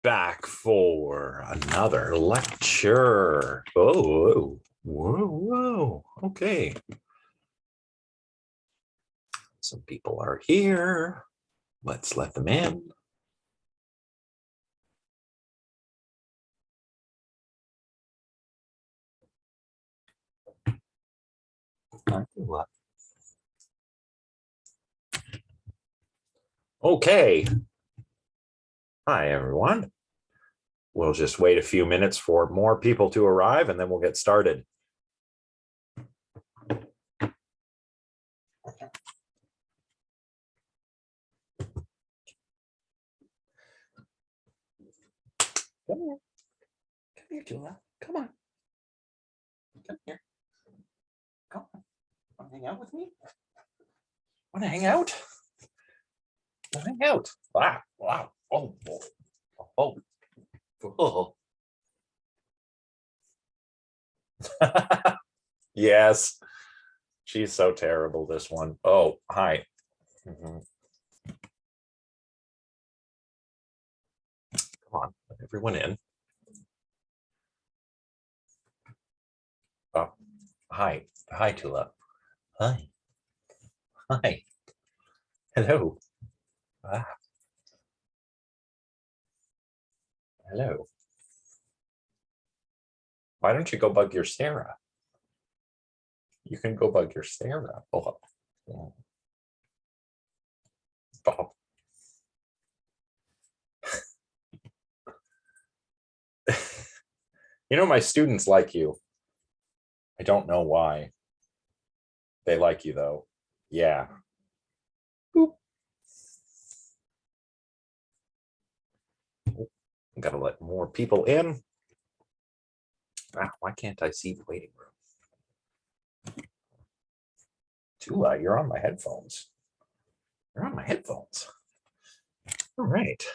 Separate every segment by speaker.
Speaker 1: back for another lecture. Oh, whoa. Okay. Some people are here. Let's let them in. Okay. Hi, everyone. We'll just wait a few minutes for more people to arrive, and then we'll get started. Come here. Come here, Jula. Come on. Come here. Come on. Want to hang out with me? Want to hang out? Want to hang out? Wow. Wow. Oh. Oh. Oh. Yes. She's so terrible, this one. Oh, hi. Come on, let everyone in. Oh, hi. Hi, Tula. Hi. Hi. Hello. Ah. Hello. Why don't you go bug your Sarah? You can go bug your Sarah. Oh. Bob. You know, my students like you. I don't know why. They like you, though. Yeah. Boop. I've got to let more people in. Ah, why can't I see the waiting room? Tula, you're on my headphones. You're on my headphones. All right.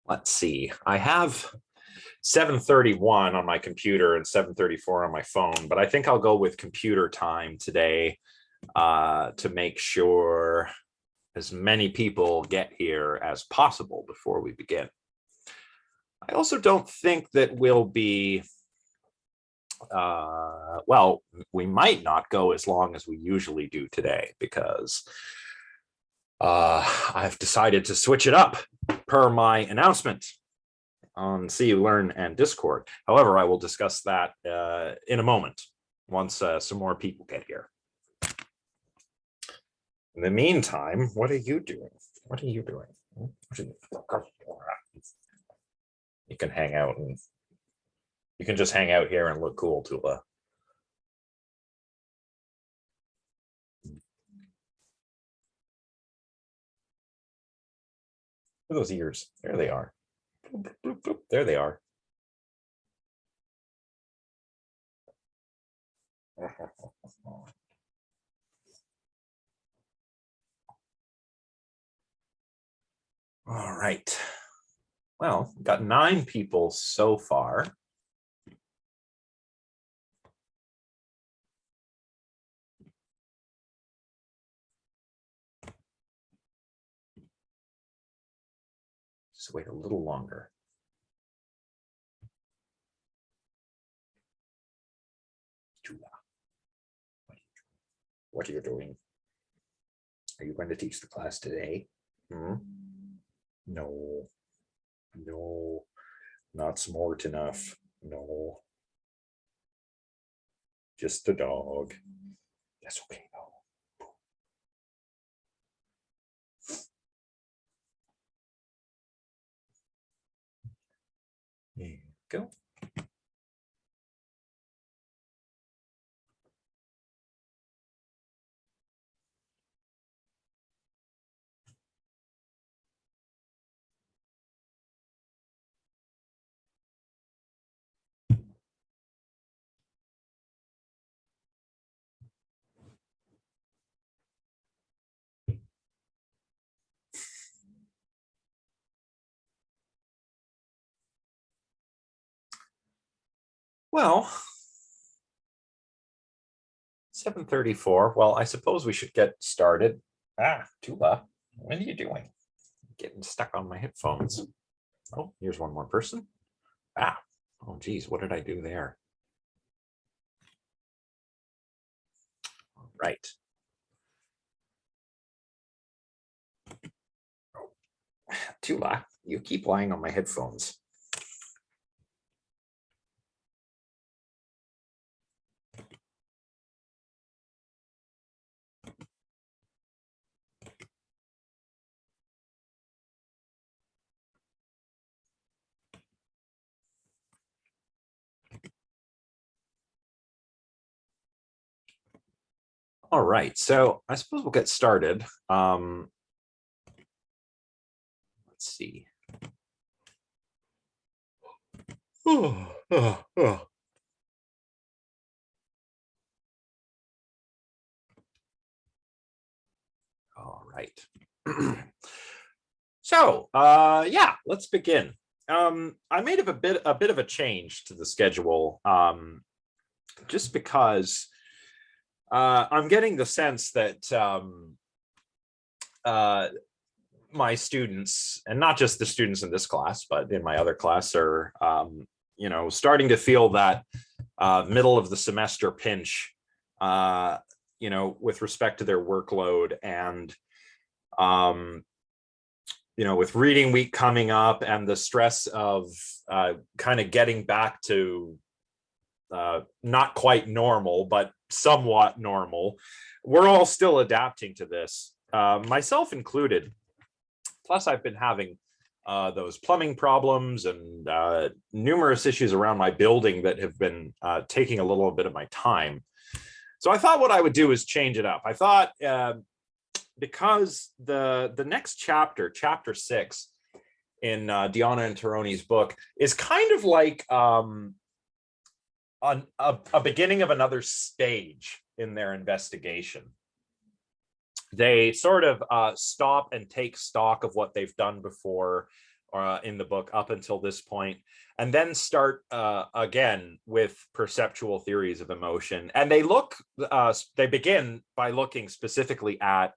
Speaker 1: Let's see. I have 7:31 on my computer and 7:34 on my phone, but I think I'll go with computer time today to make sure as many people get here as possible before we begin. I also don't think that we'll be, well, we might not go as long as we usually do today because I've decided to switch it up per my announcement on See You Learn and Discord. However, I will discuss that in a moment once some more people get here. In the meantime, what are you doing? What are you doing? You can hang out and you can just hang out here and look cool, Tula. Look at those ears. There they are. Boop, boop, boop. There they are. All right. Well, got 9 people so far. Just wait a little longer. What are you doing? Are you going to teach the class today? Hmm? No. No. Not smart enough. No. Just the dog. That's okay though. There you go. Well, 7:34. Well, I suppose we should get started. Tula, what are you doing? Getting stuck on my headphones. Oh, here's one more person. Oh, geez, what did I do there? All right. Tula, you keep lying on my headphones. All right, so I suppose we'll get started. Let's see. All right. So, yeah, let's begin. I made a bit of a change to the schedule, just because I'm getting the sense that my students, and not just the students in this class, but in my other class, are starting to feel that middle of the semester pinch, with respect to their workload, and with reading week coming up and the stress of kind of getting back to not quite normal, but somewhat normal. We're all still adapting to this, myself included. Plus, I've been having those plumbing problems and numerous issues around my building that have been taking a little bit of my time. So I thought what I would do is change it up. I thought, because the next chapter, chapter 6 in Diana and Taroni's book, is kind of like on a beginning of another stage in their investigation. They sort of stop and take stock of what they've done before in the book up until this point, and then start again with perceptual theories of emotion. And they begin by looking specifically at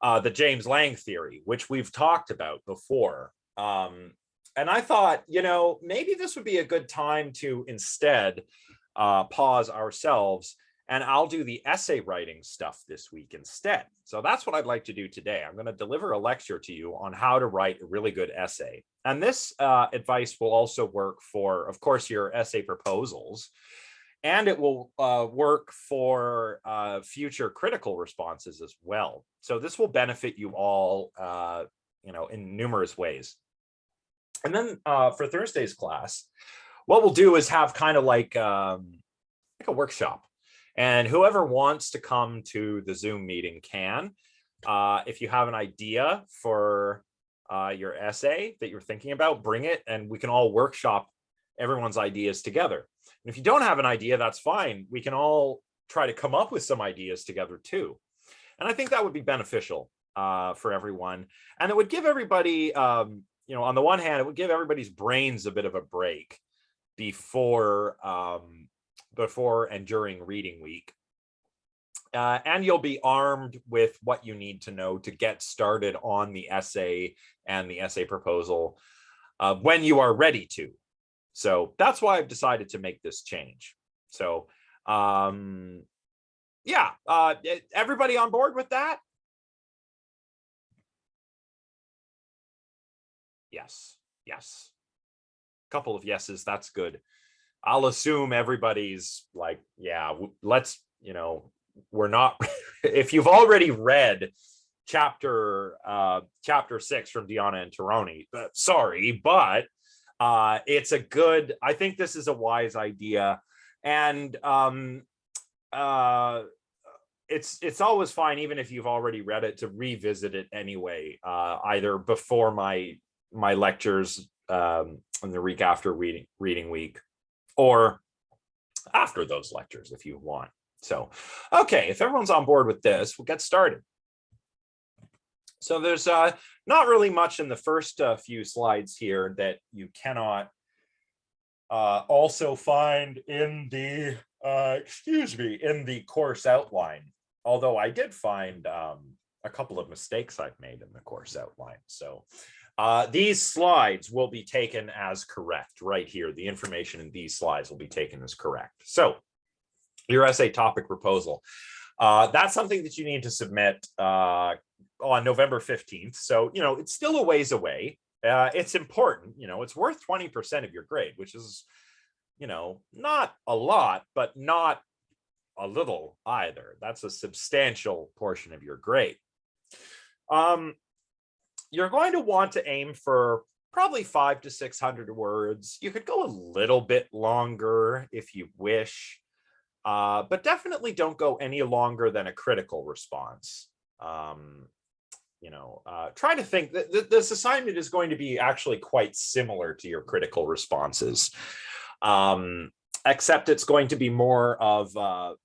Speaker 1: the James Lang theory, which we've talked about before. And I thought, maybe this would be a good time to instead pause ourselves, and I'll do the essay writing stuff this week instead. So that's what I'd like to do today. I'm going to deliver a lecture to you on how to write a really good essay. And this advice will also work for, of course, your essay proposals. And it will work for future critical responses as well. So this will benefit you all, in numerous ways. And then for Thursday's class, what we'll do is have kind of like a workshop. And whoever wants to come to the Zoom meeting can. If you have an idea for your essay that you're thinking about, bring it, and we can all workshop everyone's ideas together. And if you don't have an idea, that's fine. We can all try to come up with some ideas together too. And I think that would be beneficial for everyone. And it would give everybody, on the one hand, it would give everybody's brains a bit of a break before and during reading week. And you'll be armed with what you need to know to get started on the essay and the essay proposal when you are ready to. So that's why I've decided to make this change. So, everybody on board with that? Yes. Couple of yeses, that's good. I'll assume everybody's like, yeah, let's, we're not, if you've already read chapter 6 from Diana and Taroni, sorry, but it's a good, I think this is a wise idea. And it's always fine, even if you've already read it, to revisit it anyway, either before my lectures in the week after reading week, or after those lectures if you want. So, okay, if everyone's on board with this, we'll get started. So there's not really much in the first few slides here that you cannot also find in the excuse me, in the course outline. Although I did find a couple of mistakes I've made in the course outline. So these slides will be taken as correct right here. The information in these slides will be taken as correct. So your essay topic proposal, that's something that you need to submit on November 15th. So, it's still a ways away. It's important, it's worth 20% of your grade, which is, not a lot, but not a little either. That's a substantial portion of your grade. You're going to want to aim for probably 500 to 600 words. You could go a little bit longer if you wish, but definitely don't go any longer than a critical response. Try to think that this assignment is going to be actually quite similar to your critical responses, except it's going to be more of a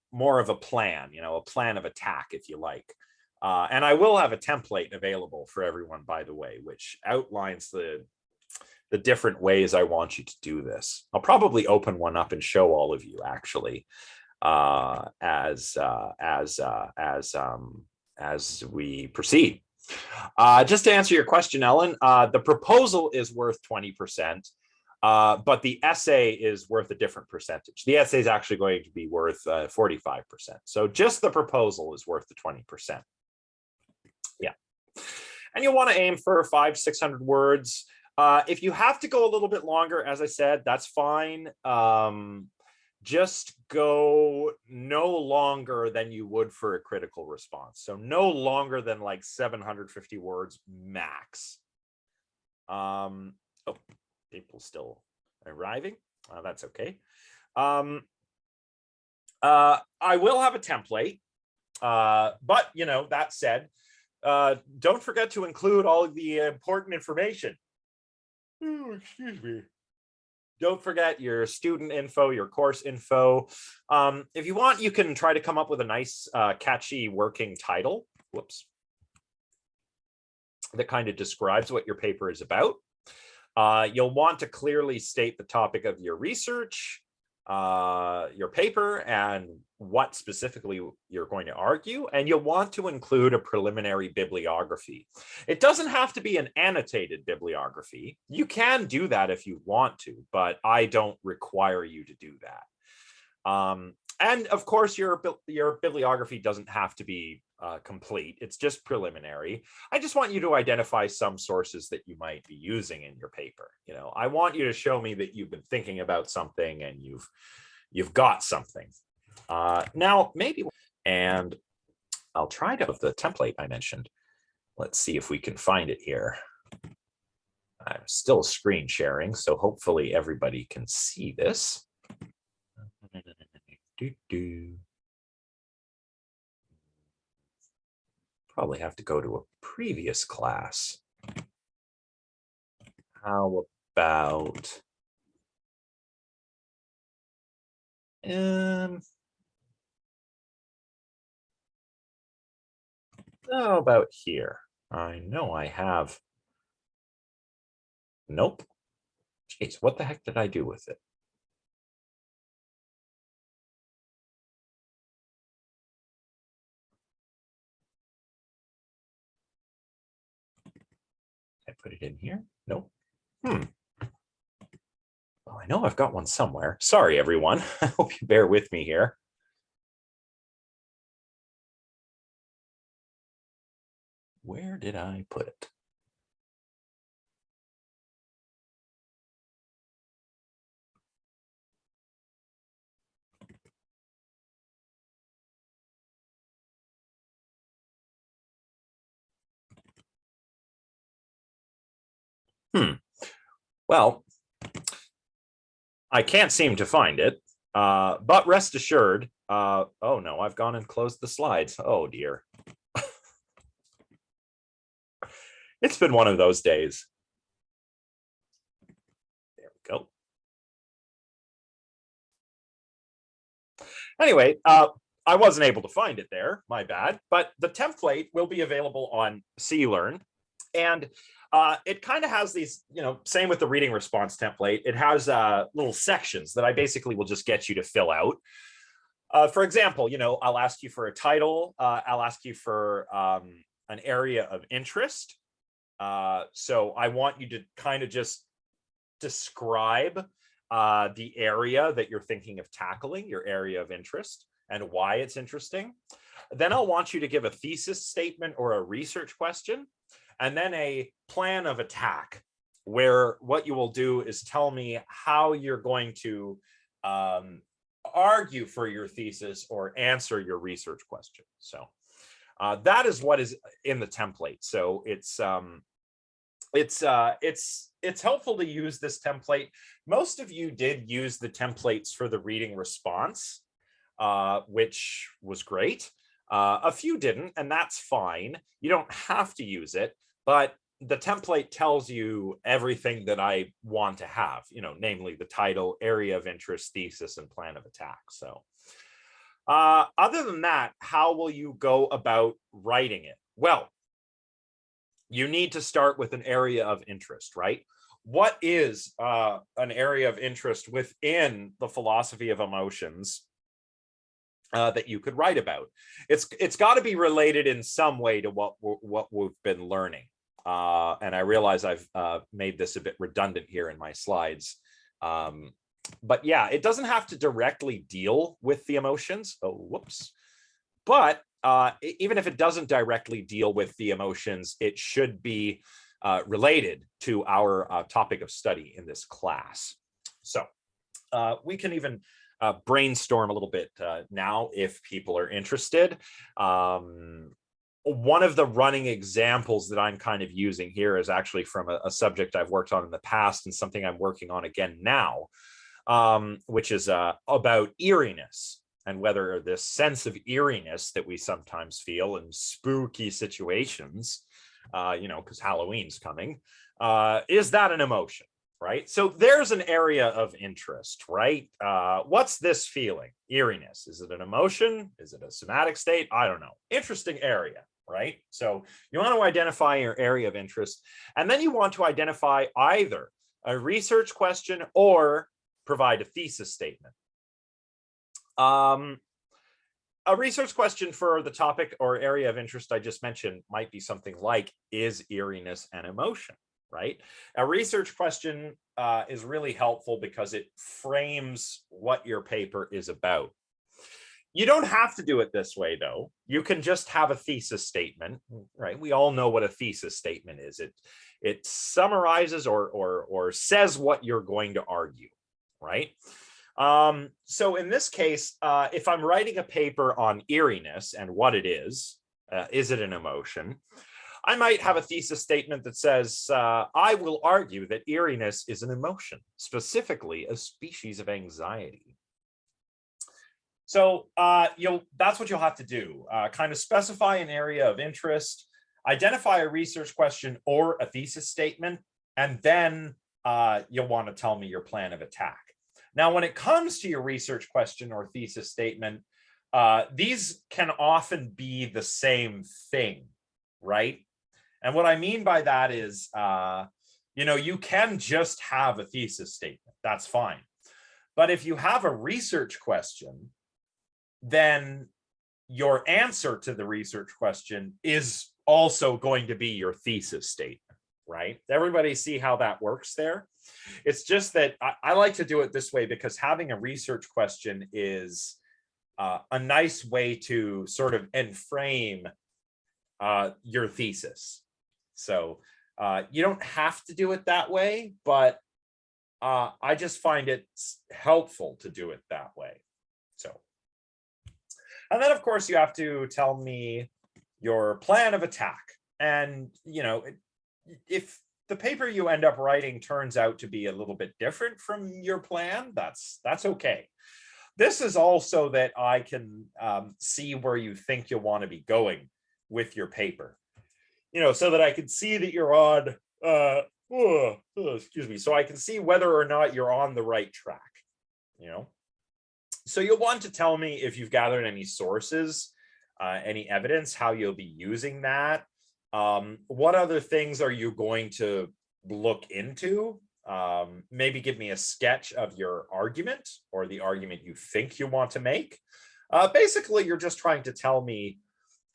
Speaker 1: plan, a plan of attack, if you like. And I will have a template available for everyone, by the way, which outlines the different ways I want you to do this. I'll probably open one up and show all of you actually as we proceed. Just to answer your question, Ellen, the proposal is worth 20%. But the essay is worth a different percentage. The essay is actually going to be worth 45%. So just the proposal is worth the 20%. Yeah. And you'll want to aim for 500 to 600 words. If you have to go a little bit longer, as I said, that's fine. Just go no longer than you would for a critical response. So no longer than like 750 words max. People still arriving. That's okay. I will have a template, but that said, don't forget to include all of the important information. Oh, excuse me. Don't forget your student info, your course info. If you want, you can try to come up with a nice, catchy working title. Whoops. That kind of describes what your paper is about. You'll want to clearly state the topic of your research, your paper, and what specifically you're going to argue. And you'll want to include a preliminary bibliography. It doesn't have to be an annotated bibliography. You can do that if you want to, but I don't require you to do that. And of course, your bibliography doesn't have to be complete. It's just preliminary. I just want you to identify some sources that you might be using in your paper. I want you to show me that you've been thinking about something and you've got something. Now, maybe, and I'll try to have the template I mentioned. Let's see if we can find it here. I'm still screen sharing, so hopefully everybody can see this. Probably have to go to a previous class. How about how about here? I know I have. Nope. Jeez, what the heck did I do with it? I put it in here? Nope. Well, I know I've got one somewhere. Sorry, everyone. I hope you bear with me here. Where did I put it? Well, I can't seem to find it, but rest assured, oh no, I've gone and closed the slides. Oh dear. It's been one of those days. There we go. Anyway, I wasn't able to find it there, my bad, but the template will be available on CLearn. And it kind of has these, same with the reading response template, it has little sections that I basically will just get you to fill out. For example, I'll ask you for a title. I'll ask you for an area of interest. So I want you to kind of just describe the area that you're thinking of tackling, your area of interest, and why it's interesting. Then I'll want you to give a thesis statement or a research question, and then a plan of attack, where what you will do is tell me how you're going to argue for your thesis or answer your research question. So that is what is in the template. So it's helpful to use this template. Most of you did use the templates for the reading response, which was great. A few didn't, and that's fine. You don't have to use it, but the template tells you everything that I want to have, namely the title, area of interest, thesis, and plan of attack. So other than that, how will you go about writing it? Well, you need to start with an area of interest, right? What is an area of interest within the philosophy of emotions that you could write about? It's got to be related in some way to what we've been learning. And I realize I've made this a bit redundant here in my slides. But yeah, it doesn't have to directly deal with the emotions. Oh, whoops. But even if it doesn't directly deal with the emotions, it should be related to our topic of study in this class. So we can even brainstorm a little bit now if people are interested. One of the running examples that I'm kind of using here is actually from a subject I've worked on in the past and something I'm working on again now, which is about eeriness, and whether this sense of eeriness that we sometimes feel in spooky situations, because Halloween's coming, is that an emotion, right? So there's an area of interest, right? What's this feeling? Eeriness. Is it an emotion? Is it a somatic state? I don't know. Interesting area, right? So you want to identify your area of interest, and then you want to identify either a research question or provide a thesis statement. A research question for the topic or area of interest I just mentioned might be something like, is eeriness an emotion, right? A research question is really helpful because it frames what your paper is about. You don't have to do it this way, though. You can just have a thesis statement, right? We all know what a thesis statement is. It summarizes or says what you're going to argue, right? So in this case, if I'm writing a paper on eeriness and what it is it an emotion? I might have a thesis statement that says, I will argue that eeriness is an emotion, specifically a species of anxiety. So that's what you'll have to do, kind of specify an area of interest, identify a research question or a thesis statement, and then you'll want to tell me your plan of attack. Now, when it comes to your research question or thesis statement, these can often be the same thing, right? And what I mean by that is, you can just have a thesis statement. That's fine. But if you have a research question, then your answer to the research question is also going to be your thesis statement, right? Everybody see how that works there? It's just that I like to do it this way because having a research question is a nice way to sort of enframe your thesis. So you don't have to do it that way, but I just find it helpful to do it that way. So, and then of course you have to tell me your plan of attack. And, if the paper you end up writing turns out to be a little bit different from your plan, that's okay. This is also that I can see where you think you'll want to be going with your paper, so that I can see that you're on, excuse me, so I can see whether or not you're on the right track, So you'll want to tell me if you've gathered any sources, any evidence, how you'll be using that. What other things are you going to look into? Maybe give me a sketch of your argument or the argument you think you want to make. Basically, you're just trying to tell me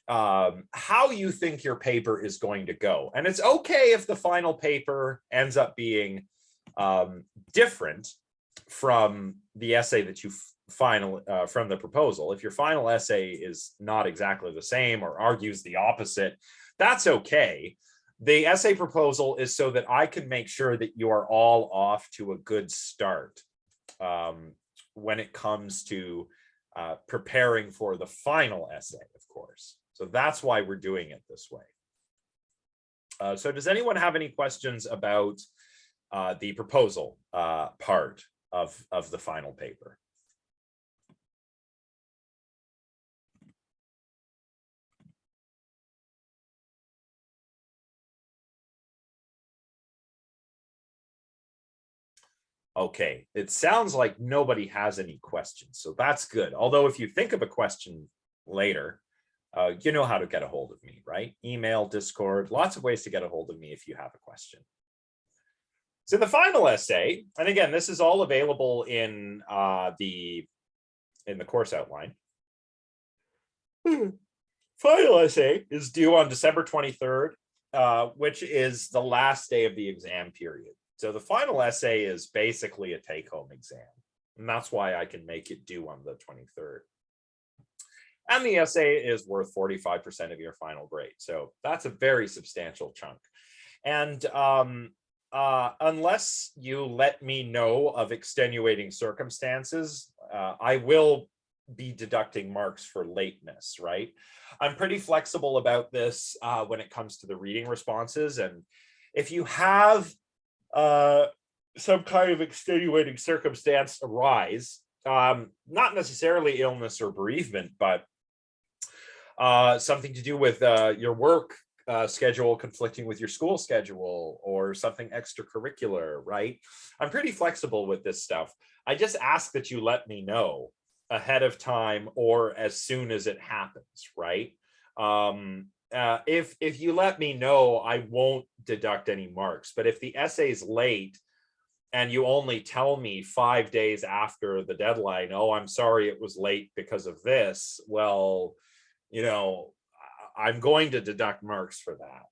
Speaker 1: how you think your paper is going to go. And it's okay if the final paper ends up being different from the essay that you from the proposal. If your final essay is not exactly the same or argues the opposite, that's okay. The essay proposal is so that I can make sure that you are all off to a good start when it comes to preparing for the final essay, of course. So that's why we're doing it this way. So does anyone have any questions about the proposal part of the final paper? Okay, it sounds like nobody has any questions, so that's good. Although if you think of a question later, you know how to get a hold of me, right? Email, Discord, lots of ways to get a hold of me if you have a question. So the final essay, and again, this is all available in the course outline. Final essay is due on December 23rd, which is the last day of the exam period. So the final essay is basically a take-home exam, and that's why I can make it due on the 23rd. And the essay is worth 45% of your final grade. So that's a very substantial chunk. And unless you let me know of extenuating circumstances, I will be deducting marks for lateness, right? I'm pretty flexible about this when it comes to the reading responses. And if you have some kind of extenuating circumstance arise, not necessarily illness or bereavement, but something to do with your work schedule conflicting with your school schedule or something extracurricular, right? I'm pretty flexible with this stuff. I just ask that you let me know ahead of time or as soon as it happens, right? If you let me know, I won't deduct any marks. But if the essay's late and you only tell me 5 days after the deadline, oh, I'm sorry it was late because of this, well, you know, I'm going to deduct marks for that.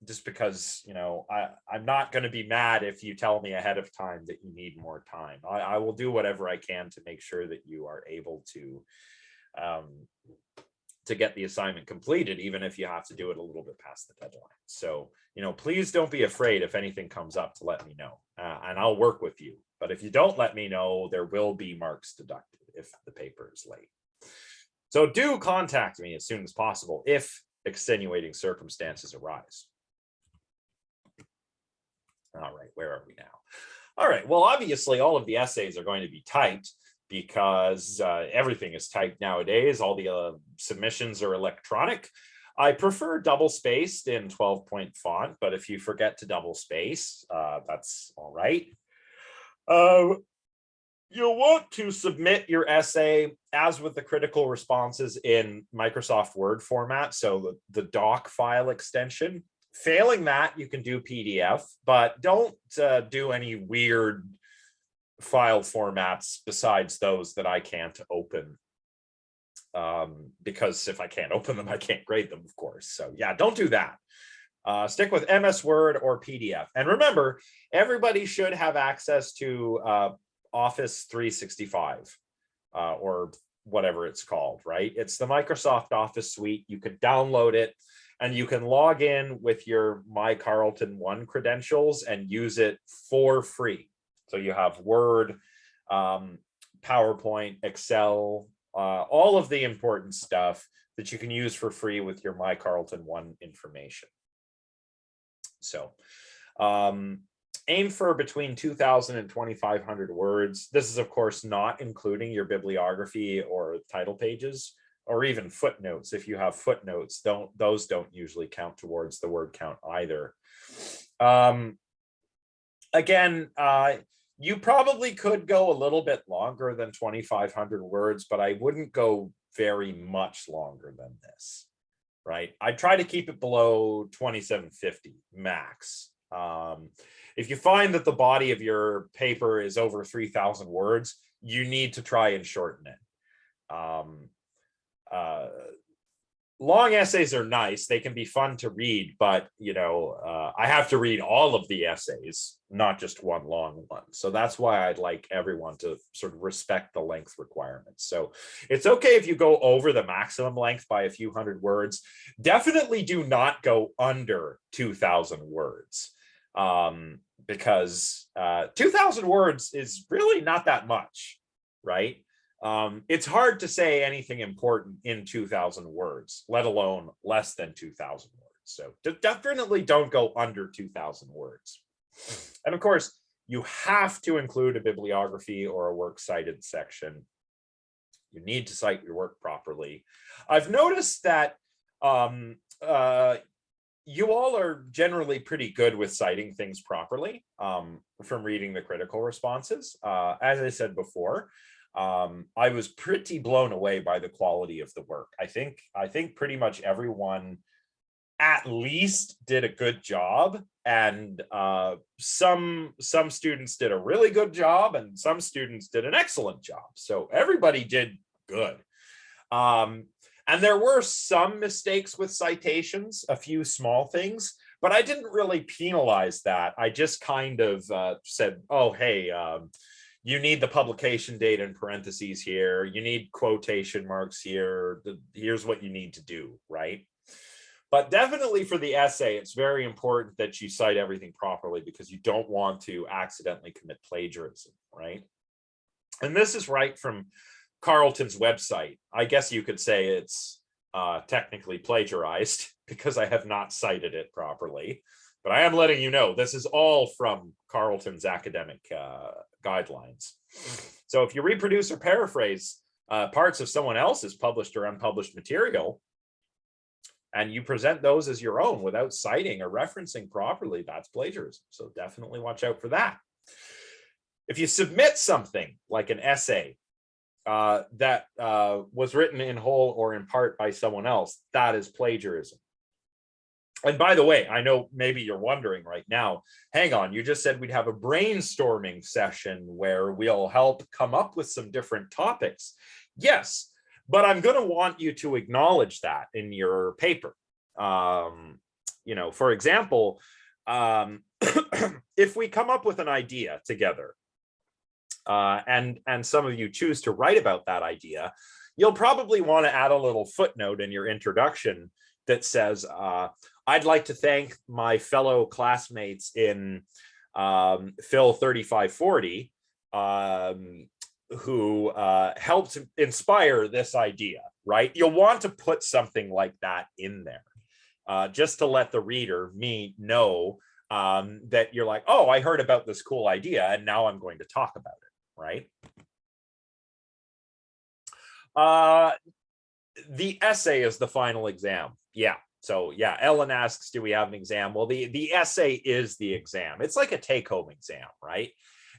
Speaker 1: Just because, you know, I'm not going to be mad if you tell me ahead of time that you need more time. I will do whatever I can to make sure that you are able to get the assignment completed, even if you have to do it a little bit past the deadline. So, you know, please don't be afraid if anything comes up to let me know, and I'll work with you. But if you don't let me know, there will be marks deducted if the paper is late. So do contact me as soon as possible if extenuating circumstances arise. All right, where are we now? All right, well, obviously all of the essays are going to be typed because everything is typed nowadays. All the submissions are electronic. I prefer double-spaced in 12-point font, but if you forget to double space, that's all right. You'll want to submit your essay, as with the critical responses, in Microsoft Word format, so the doc file extension. Failing that, you can do PDF, but don't do any weird file formats besides those that I can't open. Because if I can't open them, I can't grade them, of course. So yeah, don't do that. Stick with MS Word or PDF. And remember, everybody should have access to Office 365 or whatever it's called, right? It's the Microsoft Office suite. You can download it and you can log in with your My Carlton 1 credentials and use it for free. So you have Word, PowerPoint, Excel, all of the important stuff that you can use for free with your My Carlton 1 information. So aim for between 2,000 and 2,500 words. This is, of course, not including your bibliography or title pages or even footnotes. If you have footnotes, those don't usually count towards the word count either. Again, you probably could go a little bit longer than 2,500 words, but I wouldn't go very much longer than this, right? I'd try to keep it below 2,750 max. If you find that the body of your paper is over 3,000 words, you need to try and shorten it. Long essays are nice. They can be fun to read, but I have to read all of the essays, not just one long one. So that's why I'd like everyone to sort of respect the length requirements. So it's okay if you go over the maximum length by a few hundred words. Definitely do not go under 2,000 words, because 2,000 words is really not that much, right? It's hard to say anything important in 2,000 words, let alone less than 2,000 words. So definitely don't go under 2,000 words. And of course, you have to include a bibliography or a works cited section. You need to cite your work properly. I've noticed that you all are generally pretty good with citing things properly, from reading the critical responses. As I said before, I was pretty blown away by the quality of the work. I think pretty much everyone at least did a good job, and some students did a really good job, and some students did an excellent job. So everybody did good. And there were some mistakes with citations, a few small things, but I didn't really penalize that. I just kind of said, oh, hey, you need the publication date in parentheses here. You need quotation marks here. Here's what you need to do, right? But definitely for the essay, it's very important that you cite everything properly, because you don't want to accidentally commit plagiarism, right? And this is right from Carleton's website. I guess you could say it's technically plagiarized because I have not cited it properly. But I am letting you know, this is all from Carleton's academic guidelines. So if you reproduce or paraphrase parts of someone else's published or unpublished material, and you present those as your own without citing or referencing properly, that's plagiarism. So definitely watch out for that. If you submit something like an essay that was written in whole or in part by someone else, that is plagiarism. And by the way, I know maybe you're wondering right now, hang on, you just said we'd have a brainstorming session where we'll help come up with some different topics. Yes, but I'm going to want you to acknowledge that in your paper. For example, if we come up with an idea together, and some of you choose to write about that idea, you'll probably want to add a little footnote in your introduction that says, I'd like to thank my fellow classmates in Phil 3540 who helped inspire this idea, right? You'll want to put something like that in there, just to let the reader, me, know that you're like, oh, I heard about this cool idea, and now I'm going to talk about it, right? The essay is the final exam. Yeah. So yeah, Ellen asks, do we have an exam? Well, the essay is the exam. It's like a take-home exam, right?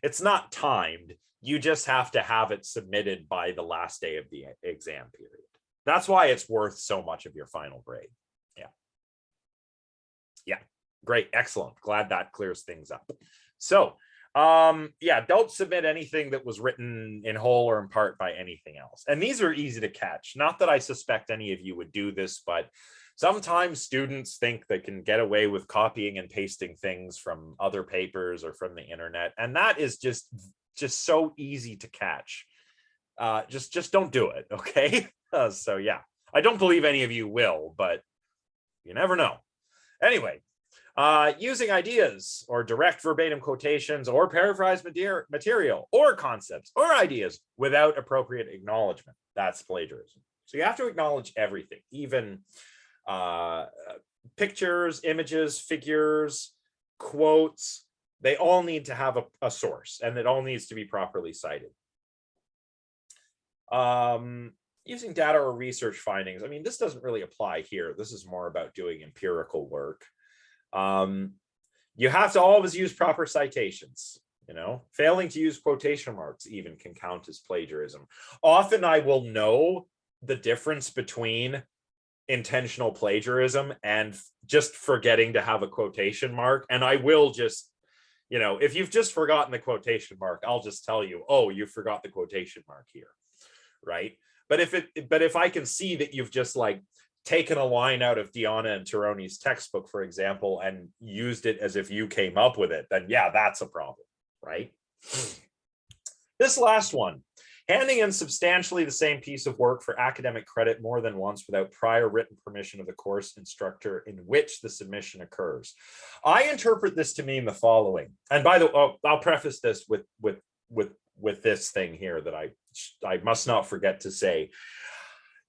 Speaker 1: It's not timed. You just have to have it submitted by the last day of the exam period. That's why it's worth so much of your final grade. Yeah. Yeah. Great. Excellent. Glad that clears things up. So yeah, don't submit anything that was written in whole or in part by anything else. And these are easy to catch. Not that I suspect any of you would do this, but sometimes students think they can get away with copying and pasting things from other papers or from the internet. And that is just so easy to catch. Just don't do it. Okay. So yeah, I don't believe any of you will, but you never know. Anyway, using ideas or direct verbatim quotations or paraphrased material or concepts or ideas without appropriate acknowledgement, that's plagiarism. So you have to acknowledge everything, even pictures, images, figures, quotes. They all need to have a source, and it all needs to be properly cited. Using data or research findings. I mean, this doesn't really apply here. This is more about doing empirical work. You have to always use proper citations. Failing to use quotation marks even can count as plagiarism. Often I will know the difference between intentional plagiarism and just forgetting to have a quotation mark. And I will just, if you've just forgotten the quotation mark, I'll just tell you, oh, you forgot the quotation mark here, right? But if I can see that you've just like taken a line out of Diana and Tironi's textbook, for example, and used it as if you came up with it, then yeah, that's a problem, right? This last one, handing in substantially the same piece of work for academic credit more than once without prior written permission of the course instructor in which the submission occurs. I interpret this to mean the following. And by the way, I'll preface this with this thing here that I must not forget to say.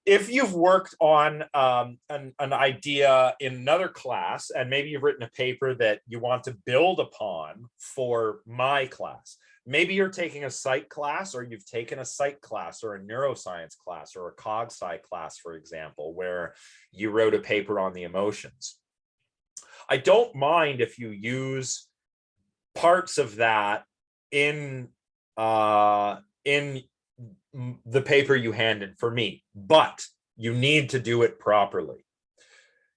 Speaker 1: If you've worked on an idea in another class, and maybe you've written a paper that you want to build upon for my class, maybe you're taking a psych class, or you've taken a psych class or a neuroscience class or a cog sci class, for example, where you wrote a paper on the emotions. I don't mind if you use parts of that in the paper you handed for me, but you need to do it properly.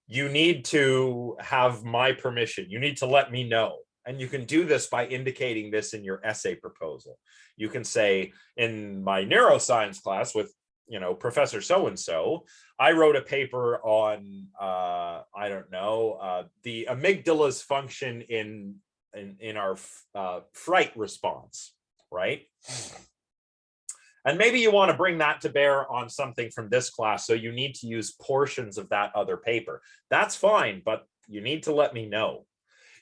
Speaker 1: You need to have my permission. You need to let me know. And you can do this by indicating this in your essay proposal. You can say, in my neuroscience class with, you know, Professor so-and-so, I wrote a paper on, I don't know, the amygdala's function in our fright response, right? And maybe you want to bring that to bear on something from this class, so you need to use portions of that other paper. That's fine, but you need to let me know.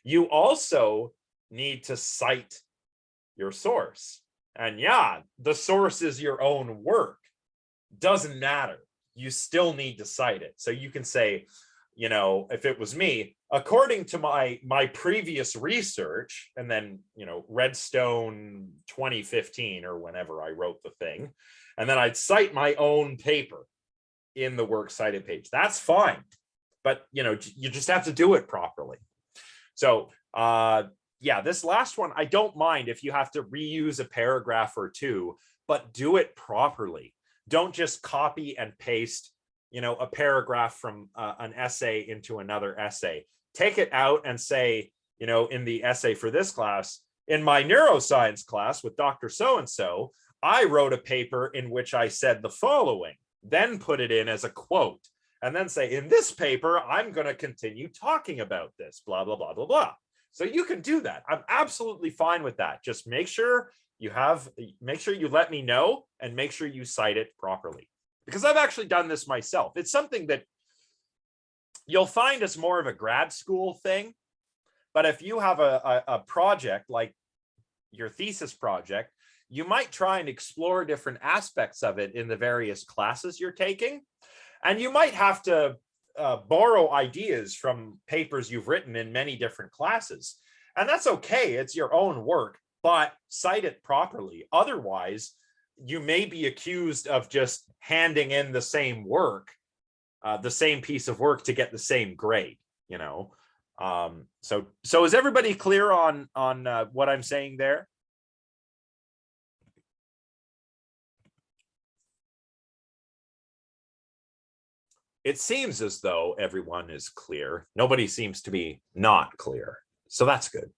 Speaker 1: You also need to cite your source. And yeah, the source is your own work. Doesn't matter. You still need to cite it. So you can say, you know, if it was me, according to my previous research, and then, you know, Redstone 2015 or whenever I wrote the thing, and then I'd cite my own paper in the works cited page. That's fine, but you know, you just have to do it properly. So yeah, this last one, I don't mind if you have to reuse a paragraph or two, but do it properly. Don't just copy and paste, you know, a paragraph from an essay into another essay. Take it out and say, you know, in the essay for this class, in my neuroscience class with Dr. So-and-so, I wrote a paper in which I said the following, then put it in as a quote, and then say, in this paper, I'm going to continue talking about this, blah, blah, blah, blah, blah. So you can do that. I'm absolutely fine with that. Just make sure you let me know, and make sure you cite it properly. Because I've actually done this myself. It's something that you'll find is more of a grad school thing. But if you have a project like your thesis project, you might try and explore different aspects of it in the various classes you're taking. And you might have to borrow ideas from papers you've written in many different classes. And that's okay. It's your own work, but cite it properly. Otherwise, you may be accused of just handing in the same work, the same piece of work to get the same grade, you know. So is everybody clear on what I'm saying there? It seems as though everyone is clear. Nobody seems to be not clear. So that's good.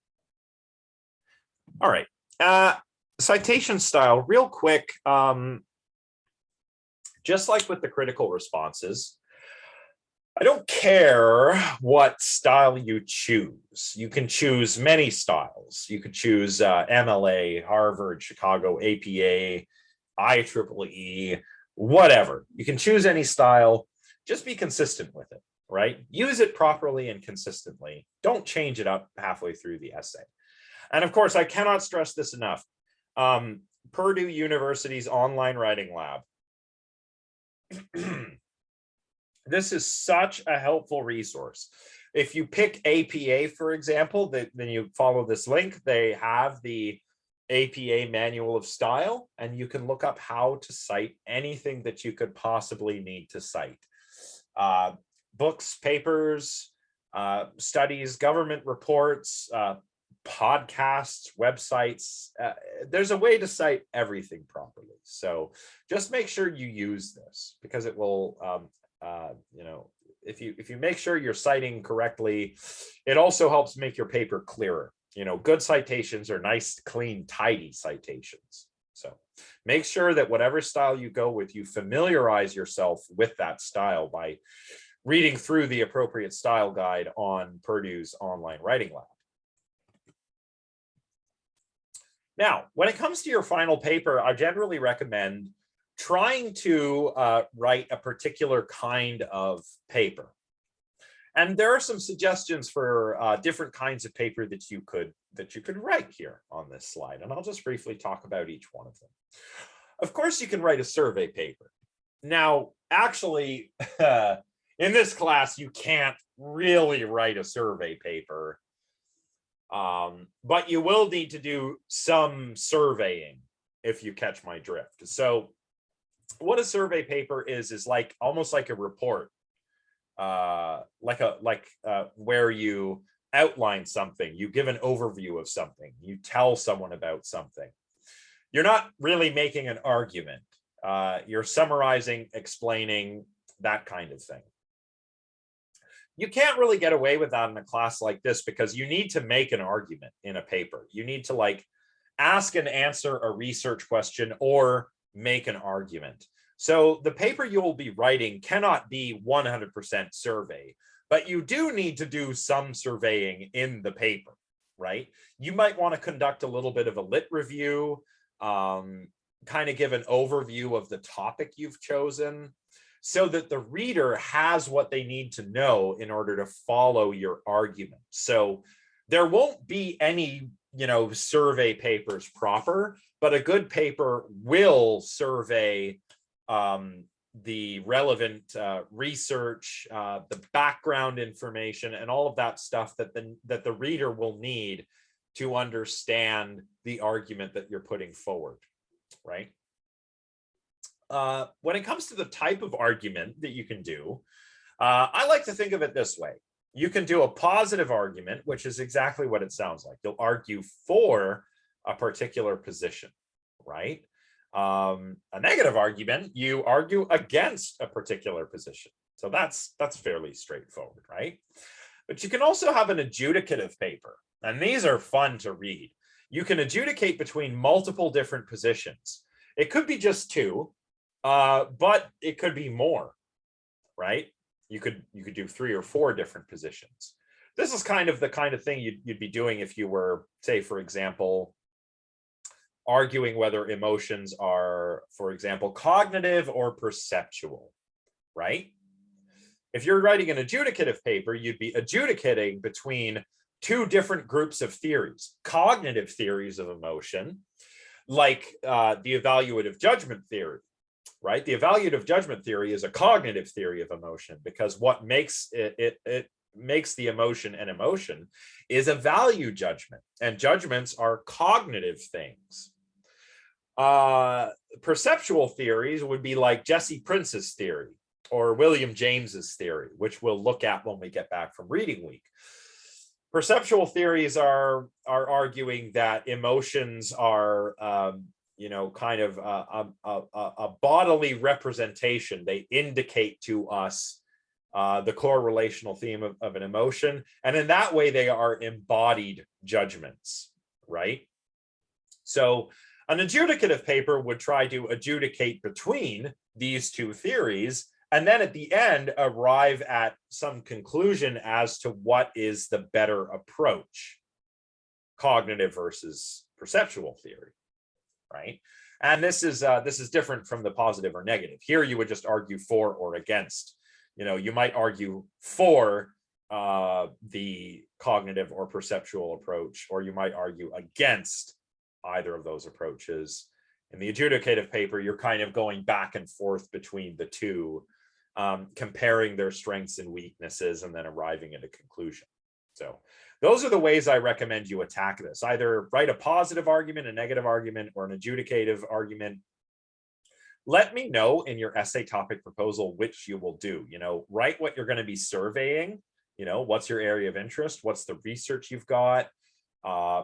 Speaker 1: All right. Citation style, real quick. Just like with the critical responses, I don't care what style you choose. You can choose many styles. You could choose MLA, Harvard, Chicago, APA, IEEE, whatever. You can choose any style. Just be consistent with it, right? Use it properly and consistently. Don't change it up halfway through the essay. And of course, I cannot stress this enough. Purdue University's online writing lab. This is such a helpful resource. If you pick APA, for example, then you follow this link. They have the APA manual of style, and you can look up how to cite anything that you could possibly need to cite. Books, papers, studies, government reports, podcasts, websites. There's a way to cite everything properly. So just make sure you use this, because it will, you know, if you make sure you're citing correctly, it also helps make your paper clearer. You know, good citations are nice, clean, tidy citations. So Make sure that whatever style you go with, you familiarize yourself with that style by reading through the appropriate style guide on Purdue's online writing lab. Now, when it comes to your final paper, I generally recommend trying to write a particular kind of paper. And there are some suggestions for different kinds of paper that you could write here on this slide. And I'll just briefly talk about each one of them. Of course, you can write a survey paper. Now, actually, in this class, you can't really write a survey paper, but you will need to do some surveying if you catch my drift. So what a survey paper is like almost like a report, where you outline something, you give an overview of something, you tell someone about something. You're not really making an argument. You're summarizing, explaining, that kind of thing. You can't really get away with that in a class like this because you need to make an argument in a paper. You need to like ask and answer a research question or make an argument. So the paper you will be writing cannot be 100% survey, but you do need to do some surveying in the paper, right? You might want to conduct a little bit of a lit review, kind of give an overview of the topic you've chosen so that the reader has what they need to know in order to follow your argument. So there won't be any, survey papers proper, but a good paper will survey the relevant research, the background information, and all of that stuff that the reader will need to understand the argument that you're putting forward, right? When it comes to the type of argument that you can do, I like to think of it this way. You can do a positive argument, which is exactly what it sounds like. You'll argue for a particular position, right? A negative argument, you argue against a particular position. So that's fairly straightforward, right? But you can also have an adjudicative paper, and these are fun to read. You can adjudicate between multiple different positions. It could be just two, but it could be more, right? You could do 3 or 4 different positions. This is kind of the kind of thing you'd be doing if you were, say, for example, arguing whether emotions are, for example, cognitive or perceptual, right? If you're writing an adjudicative paper, you'd be adjudicating between 2 different groups of theories: cognitive theories of emotion, like the evaluative judgment theory, right? The evaluative judgment theory is a cognitive theory of emotion because what makes it makes the emotion an emotion is a value judgment, and judgments are cognitive things. Perceptual theories would be like Jesse Prince's theory or William James's theory, which we'll look at when we get back from reading week. Perceptual theories are arguing that emotions are kind of a bodily representation. They indicate to us the core relational theme of an emotion, and in that way they are embodied judgments, right? So an adjudicative paper would try to adjudicate between these 2 theories, and then at the end arrive at some conclusion as to what is the better approach, cognitive versus perceptual theory, right? And this is different from the positive or negative. Here you would just argue for or against. You might argue for the cognitive or perceptual approach, or you might argue against either of those approaches. In the adjudicative paper, you're kind of going back and forth between the 2, comparing their strengths and weaknesses, and then arriving at a conclusion. So those are the ways I recommend you attack this. Either write a positive argument, a negative argument, or an adjudicative argument. Let me know in your essay topic proposal which you will do. Write what you're going to be surveying. What's your area of interest? What's the research you've got?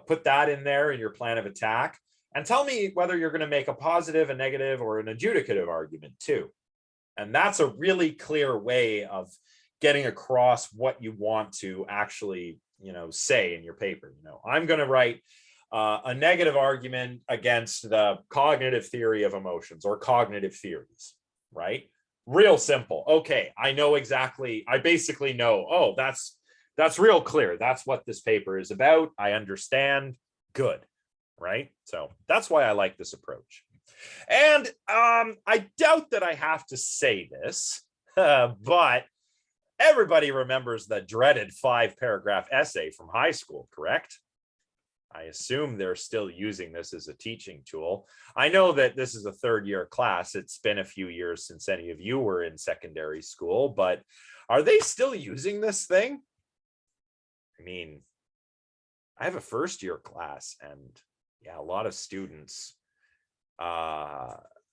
Speaker 1: Put that in there in your plan of attack, and tell me whether you're going to make a positive, a negative, or an adjudicative argument too. And that's a really clear way of getting across what you want to actually, say in your paper. I'm going to write a negative argument against the cognitive theory of emotions or cognitive theories, right? Real simple. Okay, I know exactly, I basically know, oh, that's real clear. That's what this paper is about. I understand. Good, right? So that's why I like this approach. And I doubt that I have to say this, but everybody remembers the dreaded 5-paragraph essay from high school, correct? I assume they're still using this as a teaching tool. I know that this is a third-year class. It's been a few years since any of you were in secondary school, but are they still using this thing? I mean, I have a first-year class, and yeah, a lot of students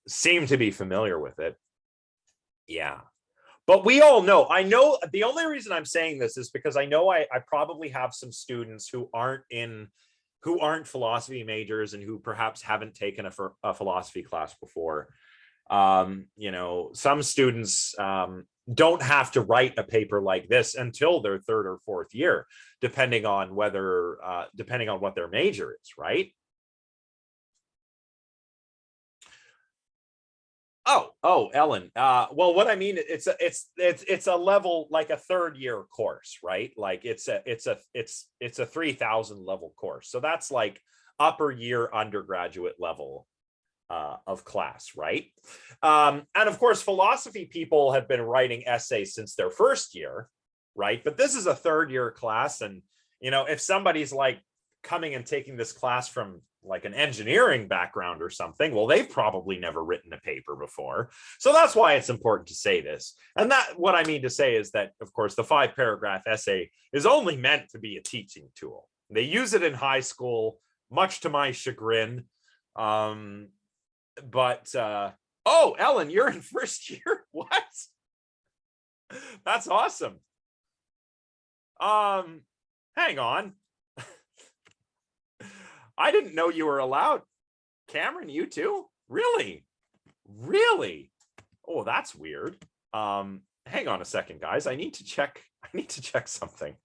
Speaker 1: seem to be familiar with it. Yeah. But we all know, I know the only reason I'm saying this is because I know I probably have some students who aren't philosophy majors and who perhaps haven't taken a philosophy class before. You know, some students don't have to write a paper like this until their third or fourth year, depending on what their major is, right? Oh, Ellen. Well, what I mean, it's a level, like a third-year course, right? Like it's a 3,000 level course. So that's like upper year undergraduate level of class, right? And of course, philosophy people have been writing essays since their first year, right? But this is a third-year class, and you know, if somebody's like coming and taking this class from like an engineering background or something, well, they've probably never written a paper before. So that's why it's important to say this. And that, what I mean to say is that, of course, the 5-paragraph essay is only meant to be a teaching tool. They use it in high school, much to my chagrin. Oh, Ellen, you're in first year? What? That's awesome. Hang on. I didn't know you were allowed. Cameron, you too? Really? Really? Oh, that's weird. Hang on a second, guys. I need to check something.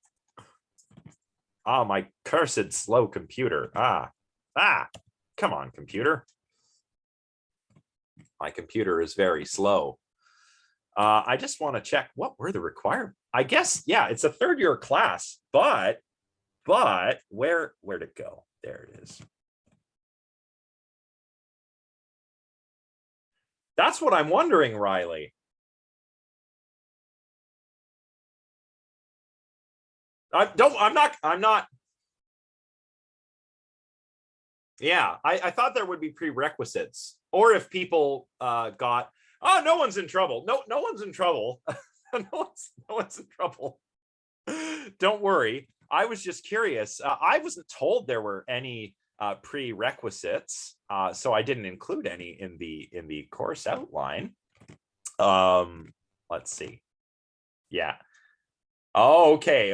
Speaker 1: Oh, my cursed slow computer. Come on, computer. My computer is very slow. I just want to check, what were the requirements? I guess, yeah, it's a third-year class, but where'd it go? There it is. That's what I'm wondering, Riley. I'm not. Yeah, I thought there would be prerequisites, or if people got, oh, no one's in trouble. No one's in trouble. no one's in trouble. Don't worry. I was just curious. I wasn't told there were any prerequisites, so I didn't include any in the course outline. Let's see. Yeah. Oh, okay,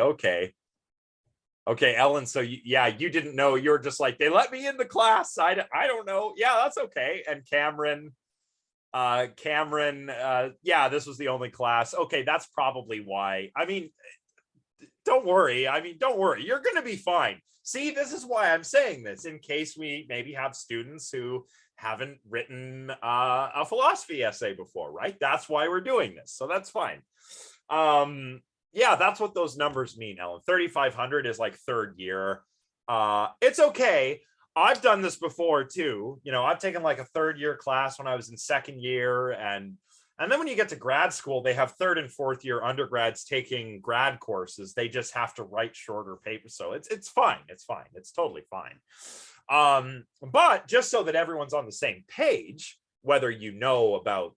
Speaker 1: Ellen. So you didn't know. You're just like, they let me in the class. I don't know. Yeah, that's okay. And Cameron, yeah, this was the only class. Okay, that's probably why. I mean, don't worry. You're going to be fine. See, this is why I'm saying this, in case we maybe have students who haven't written a philosophy essay before, right? That's why we're doing this. So that's fine. Yeah, that's what those numbers mean, Ellen. 3,500 is like third year. It's okay. I've done this before too. You know, I've taken like a third-year class when I was in second year, and then when you get to grad school, they have third and fourth year undergrads taking grad courses. They just have to write shorter papers. So it's fine. It's fine. It's totally fine. But just so that everyone's on the same page, whether you know about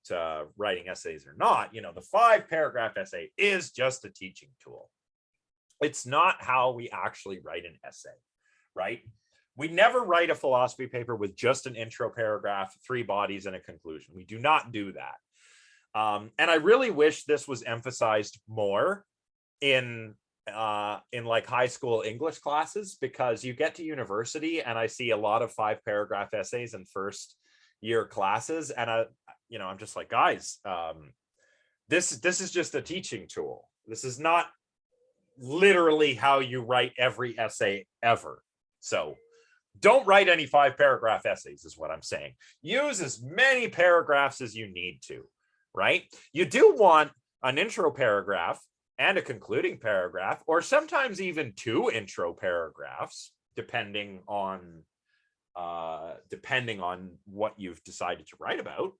Speaker 1: writing essays or not, you know, the 5-paragraph essay is just a teaching tool. It's not how we actually write an essay, right? We never write a philosophy paper with just an intro paragraph, 3 bodies, and a conclusion. We do not do that. And I really wish this was emphasized more in like high school English classes, because you get to university and I see a lot of 5-paragraph essays in first year classes, and I'm just like, guys, this is just a teaching tool. This is not literally how you write every essay ever. So Don't write any 5-paragraph essays is what I'm saying. Use as many paragraphs as you need to, right? You do want an intro paragraph and a concluding paragraph, or sometimes even 2 intro paragraphs, depending on what you've decided to write about.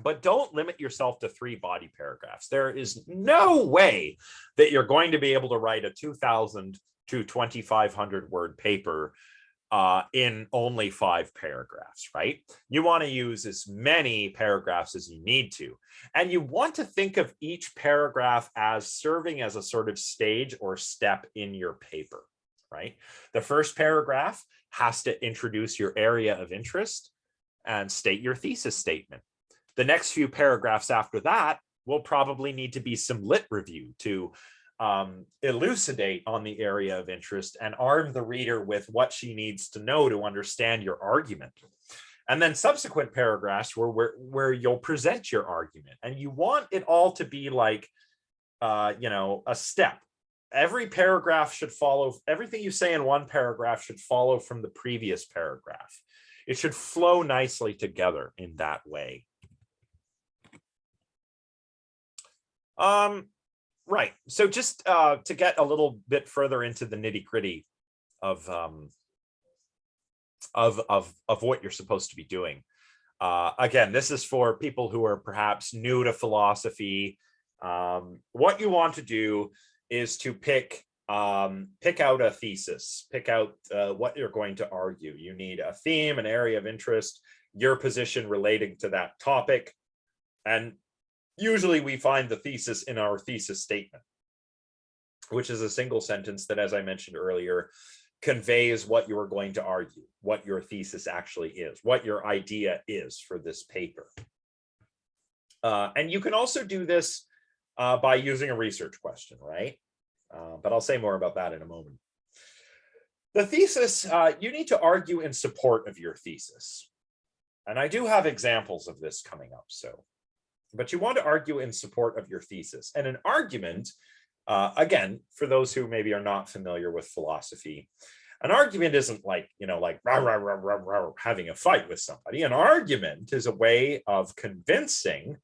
Speaker 1: But don't limit yourself to 3 body paragraphs. There is no way that you're going to be able to write a 2,000 to 2,500 word paper in only 5 paragraphs, right? You want to use as many paragraphs as you need to. And you want to think of each paragraph as serving as a sort of stage or step in your paper, right? The first paragraph has to introduce your area of interest and state your thesis statement. The next few paragraphs after that will probably need to be some lit review to elucidate on the area of interest and arm the reader with what she needs to know to understand your argument. And then subsequent paragraphs where you'll present your argument. And you want it all to be like, a step. Every paragraph should follow, everything you say in one paragraph should follow from the previous paragraph. It should flow nicely together in that way. Right. So just to get a little bit further into the nitty-gritty of what you're supposed to be doing. Again, this is for people who are perhaps new to philosophy. What you want to do is to pick out a thesis, pick out what you're going to argue. You need a theme, an area of interest, your position relating to that topic, and usually we find the thesis in our thesis statement, which is a single sentence that, as I mentioned earlier, conveys what you are going to argue, what your thesis actually is, what your idea is for this paper. And you can also do this by using a research question, right? But I'll say more about that in a moment. The thesis, you need to argue in support of your thesis. And I do have examples of this coming up, but you want to argue in support of your thesis. And an argument, again, for those who maybe are not familiar with philosophy, an argument isn't like, like rah, rah, rah, rah, rah, having a fight with somebody. An argument is a way of convincing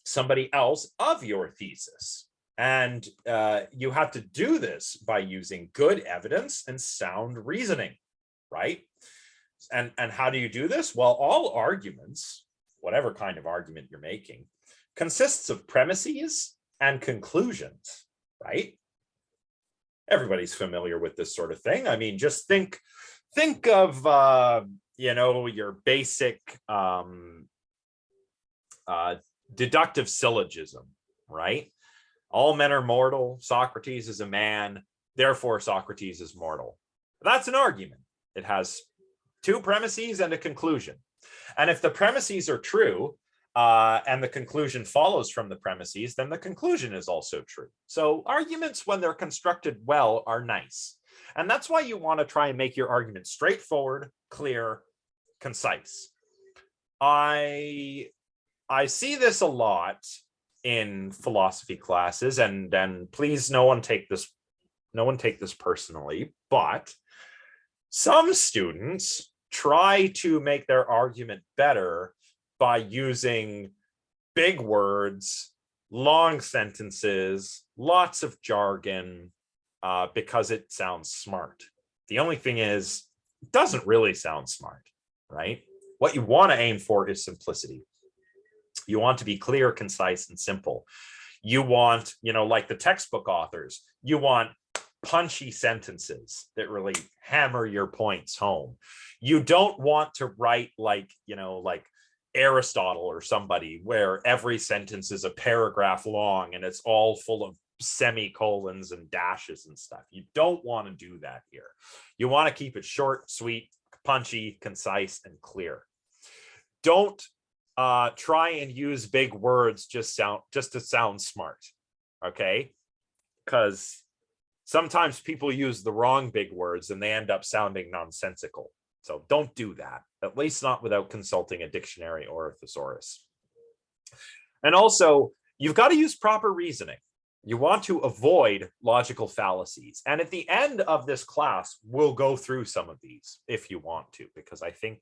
Speaker 1: somebody else of your thesis. And you have to do this by using good evidence and sound reasoning, right? And how do you do this? Well, all arguments, whatever kind of argument you're making, consists of premises and conclusions, right? Everybody's familiar with this sort of thing. I mean, just think of, your basic deductive syllogism, right? All men are mortal. Socrates is a man. Therefore, Socrates is mortal. That's an argument. It has 2 premises and a conclusion. And if the premises are true and the conclusion follows from the premises, then the conclusion is also true. So arguments, when they're constructed well, are nice. And that's why you want to try and make your argument straightforward, clear, concise. I see this a lot in philosophy classes, and please no one take this personally, but some students try to make their argument better by using big words, long sentences, lots of jargon, because it sounds smart. The only thing is, it doesn't really sound smart, right? What you want to aim for is simplicity. You want to be clear, concise, and simple. You want, like the textbook authors, you want punchy sentences that really hammer your points home. You don't want to write like Aristotle or somebody, where every sentence is a paragraph long and it's all full of semicolons and dashes and stuff. You don't want to do that here. You want to keep it short, sweet, punchy, concise, and clear. Don't try and use big words just to sound smart, okay? Because sometimes people use the wrong big words and they end up sounding nonsensical. So don't do that, at least not without consulting a dictionary or a thesaurus. And also, you've got to use proper reasoning. You want to avoid logical fallacies. And at the end of this class, we'll go through some of these if you want to, because I think,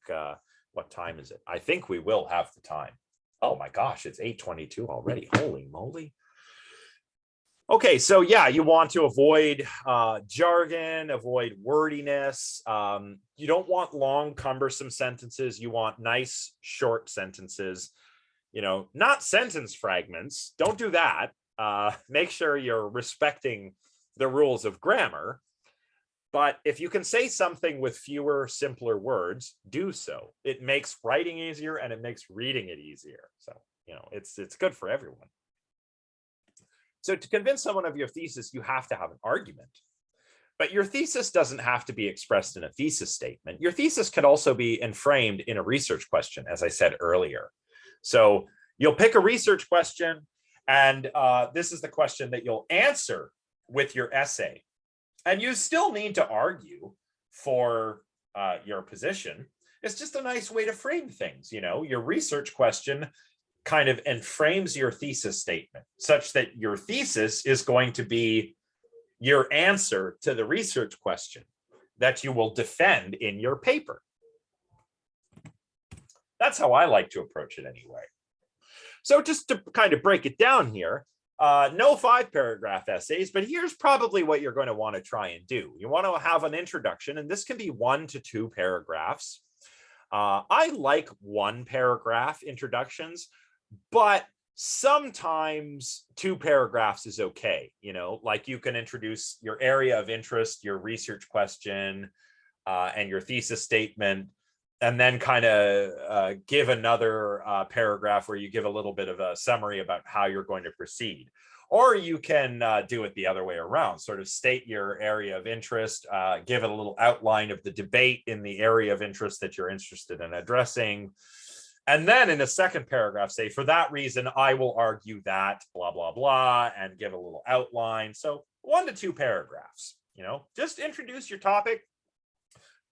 Speaker 1: what time is it? I think we will have the time. Oh my gosh, it's 8:22 already. Holy moly. Okay, so yeah, you want to avoid jargon, avoid wordiness. You don't want long, cumbersome sentences. You want nice, short sentences. You know, not sentence fragments. Don't do that. Make sure you're respecting the rules of grammar. But if you can say something with fewer, simpler words, do so. It makes writing easier and it makes reading it easier. So, you know, it's good for everyone. So to convince someone of your thesis, you have to have an argument. But your thesis doesn't have to be expressed in a thesis statement. Your thesis can also be framed in a research question, as I said earlier. So you'll pick a research question, and this is the question that you'll answer with your essay. And you still need to argue for your position. It's just a nice way to frame things. You know, your research question kind of frames your thesis statement such that your thesis is going to be your answer to the research question that you will defend in your paper. That's how I like to approach it anyway. So just to kind of break it down here, no 5-paragraph essays, but here's probably what you're going to want to try and do. You want to have an introduction, and this can be 1 to 2 paragraphs. I like 1-paragraph introductions, but sometimes 2 paragraphs is okay. You know, like you can introduce your area of interest, your research question, and your thesis statement, and then kind of give another paragraph where you give a little bit of a summary about how you're going to proceed. Or you can do it the other way around, sort of state your area of interest, give it a little outline of the debate in the area of interest that you're interested in addressing. And then in a 2nd paragraph, say, for that reason, I will argue that blah, blah, blah, and give a little outline. So 1 to 2 paragraphs, you know, just introduce your topic,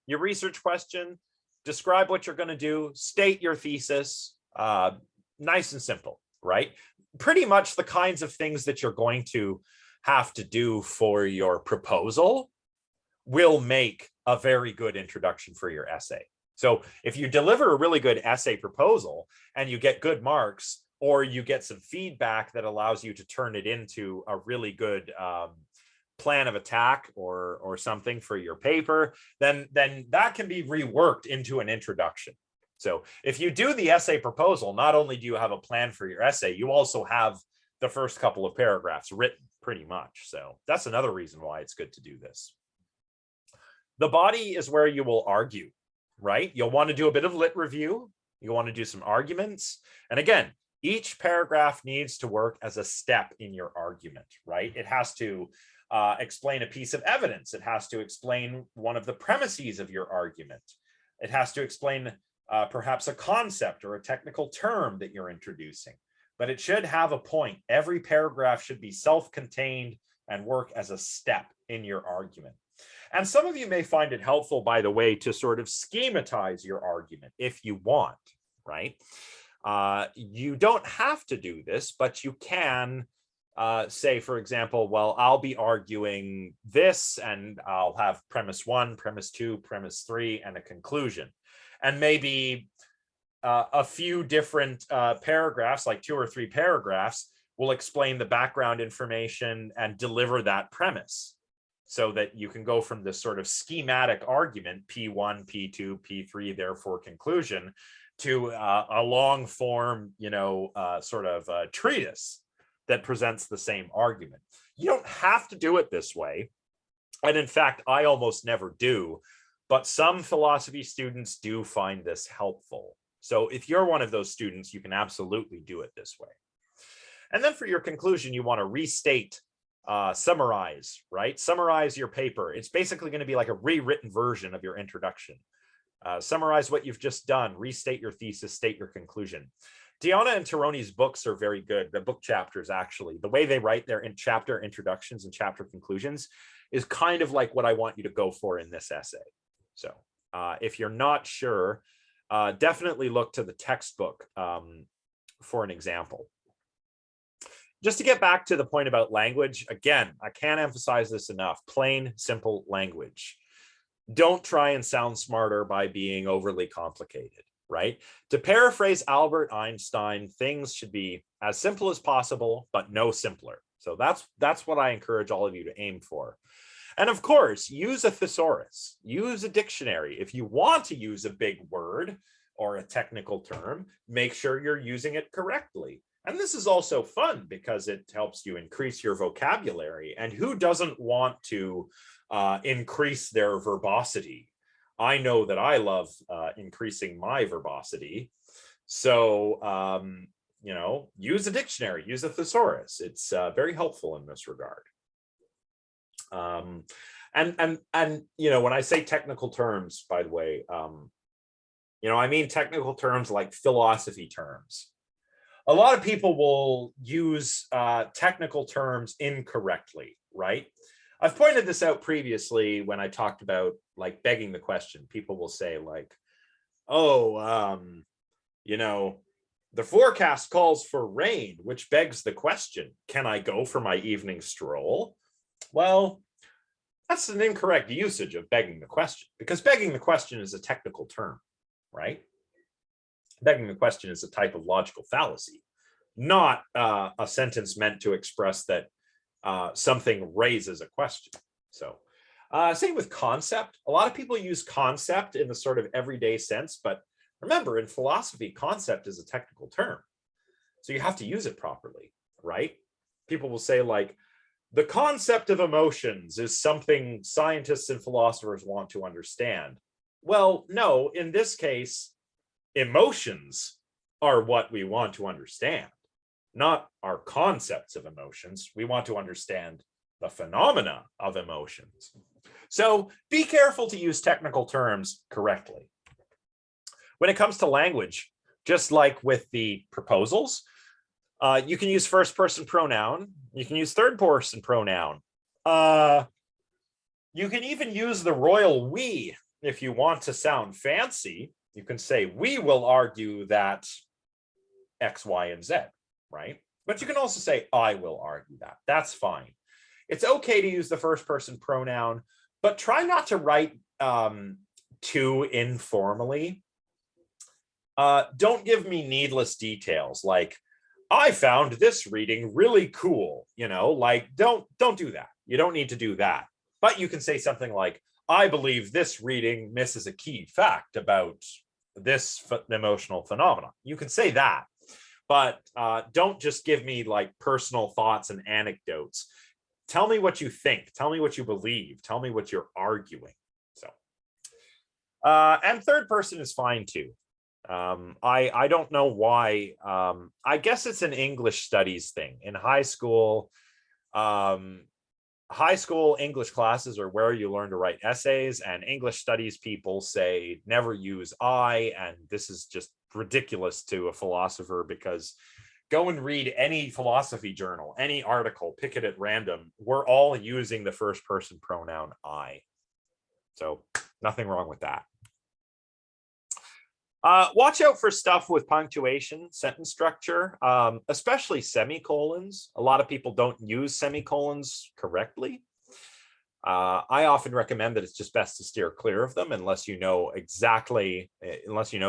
Speaker 1: your research question, describe what you're going to do, state your thesis, nice and simple, right? Pretty much the kinds of things that you're going to have to do for your proposal will make a very good introduction for your essay. So if you deliver a really good essay proposal and you get good marks, or you get some feedback that allows you to turn it into a really good plan of attack or something for your paper, then that can be reworked into an introduction. So if you do the essay proposal, not only do you have a plan for your essay, you also have the first couple of paragraphs written pretty much. So that's another reason why it's good to do this. The body is where you will argue, right? You'll want to do a bit of lit review. You want to do some arguments. And again, each paragraph needs to work as a step in your argument, right? It has to explain a piece of evidence. It has to explain one of the premises of your argument. It has to explain perhaps a concept or a technical term that you're introducing, but it should have a point. Every paragraph should be self-contained and work as a step in your argument. And some of you may find it helpful, by the way, to sort of schematize your argument if you want, right? You don't have to do this, but you can say, for example, well, I'll be arguing this, and I'll have premise 1, premise 2, premise 3, and a conclusion. And maybe a few different paragraphs, like 2 or 3 paragraphs, will explain the background information and deliver that premise, so that you can go from this sort of schematic argument, P1, P2, P3, therefore conclusion, to a long form, you know, sort of treatise that presents the same argument. You don't have to do it this way. And in fact, I almost never do, but some philosophy students do find this helpful. So if you're one of those students, you can absolutely do it this way. And then for your conclusion, you want to restate, summarize, right? Summarize your paper. It's basically going to be like a rewritten version of your introduction. Summarize what you've just done, restate your thesis, state your conclusion. Deanna and Tironi's books are very good. The book chapters, actually, the way they write their chapter introductions and chapter conclusions is kind of like what I want you to go for in this essay. So if you're not sure, definitely look to the textbook for an example. Just to get back to the point about language, again, I can't emphasize this enough. Plain, simple language. Don't try and sound smarter by being overly complicated, right? To paraphrase Albert Einstein, things should be as simple as possible, but no simpler. So that's what I encourage all of you to aim for. And of course, use a thesaurus, use a dictionary. If you want to use a big word or a technical term, make sure you're using it correctly. And this is also fun because it helps you increase your vocabulary. And who doesn't want to increase their verbosity? I know that I love increasing my verbosity. So, you know, use a dictionary, use a thesaurus. It's very helpful in this regard. And you know, when I say technical terms, by the way, you know, I mean technical terms like philosophy terms. A lot of people will use technical terms incorrectly, right? I've pointed this out previously when I talked about like begging the question. People will say like, oh, you know, the forecast calls for rain, which begs the question, can I go for my evening stroll? Well, that's an incorrect usage of begging the question, because begging the question is a technical term, right? Begging the question is a type of logical fallacy, not a sentence meant to express that something raises a question. So same with concept. A lot of people use concept in the sort of everyday sense, but remember, in philosophy, concept is a technical term. So you have to use it properly, right? People will say like, the concept of emotions is something scientists and philosophers want to understand. Well, no, in this case, emotions are what we want to understand, not our concepts of emotions. We want to understand the phenomena of emotions. So be careful to use technical terms correctly. When it comes to language, just like with the proposals, you can use first person pronoun. You can use third person pronoun. You can even use the royal we if you want to sound fancy. You can say, we will argue that X, Y, and Z, right? But you can also say, I will argue that. That's fine. It's okay to use the first person pronoun, but try not to write too informally. Don't give me needless details like, I found this reading really cool, you know, like don't do that. You don't need to do that. But you can say something like, I believe this reading misses a key fact about this emotional phenomenon. You can say that, but don't just give me like personal thoughts and anecdotes. Tell me what you think. Tell me what you believe. Tell me what you're arguing. So, and third person is fine too. I don't know why. I guess it's an English studies thing. In high school English classes are where you learn to write essays, and English studies people say never use I, and this is just ridiculous to a philosopher, because go and read any philosophy journal, any article, pick it at random. We're all using the first person pronoun I. So nothing wrong with that. Watch out for stuff with punctuation, sentence structure, especially semicolons. A lot of people don't use semicolons correctly. I often recommend that it's just best to steer clear of them unless you know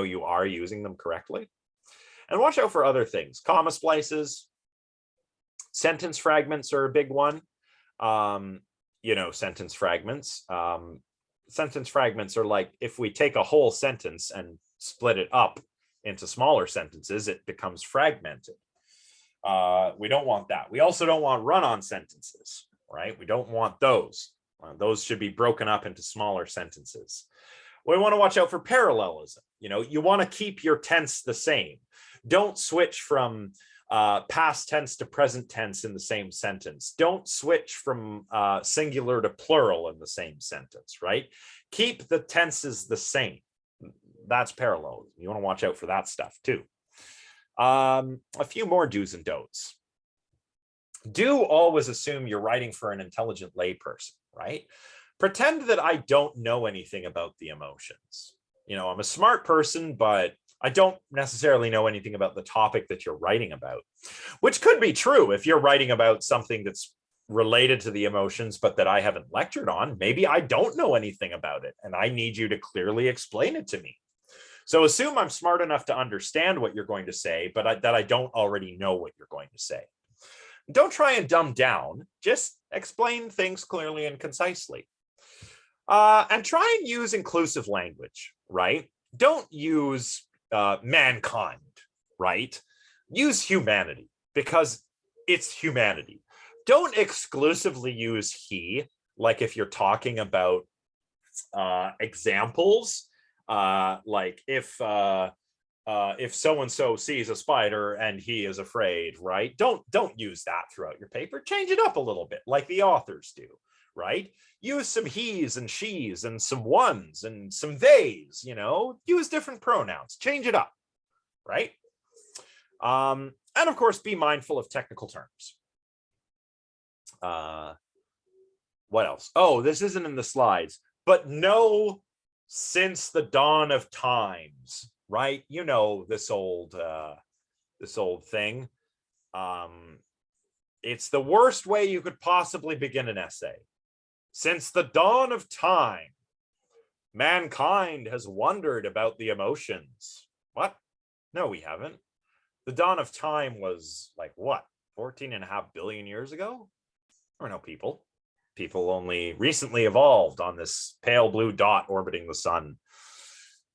Speaker 1: you are using them correctly. And watch out for other things. Comma splices, sentence fragments are a big one. You know, sentence fragments. Sentence fragments are like, if we take a whole sentence and split it up into smaller sentences, it becomes fragmented. We don't want that. We also don't want run-on sentences, right? We don't want those. Those should be broken up into smaller sentences. We want to watch out for parallelism. You know, you want to keep your tense the same. Don't switch from past tense to present tense in the same sentence. Don't switch from singular to plural in the same sentence, right? Keep the tenses the same. That's parallel. You want to watch out for that stuff too. A few more do's and don'ts. Do always assume you're writing for an intelligent layperson, right? Pretend that I don't know anything about the emotions. You know, I'm a smart person, but I don't necessarily know anything about the topic that you're writing about, which could be true if you're writing about something that's related to the emotions, but that I haven't lectured on. Maybe I don't know anything about it and I need you to clearly explain it to me. So assume I'm smart enough to understand what you're going to say, but that I don't already know what you're going to say. Don't try and dumb down, just explain things clearly and concisely. And try and use inclusive language, right? Don't use mankind, right? Use humanity because it's humanity. Don't exclusively use he, like if you're talking about examples, like if so-and-so sees a spider and he is afraid, right? Don't use that throughout your paper. Change it up a little bit like the authors do, right? Use some he's and she's and some ones and some they's, you know, use different pronouns, change it up, right? And of course, be mindful of technical terms. What else? Oh, this isn't in the slides, but know since the dawn of times, right? You know, this old thing. It's the worst way you could possibly begin an essay. Since the dawn of time, mankind has wondered about the emotions. What? No, we haven't. The dawn of time was like what? 14.5 billion years ago? Or no, people only recently evolved on this pale blue dot orbiting the sun.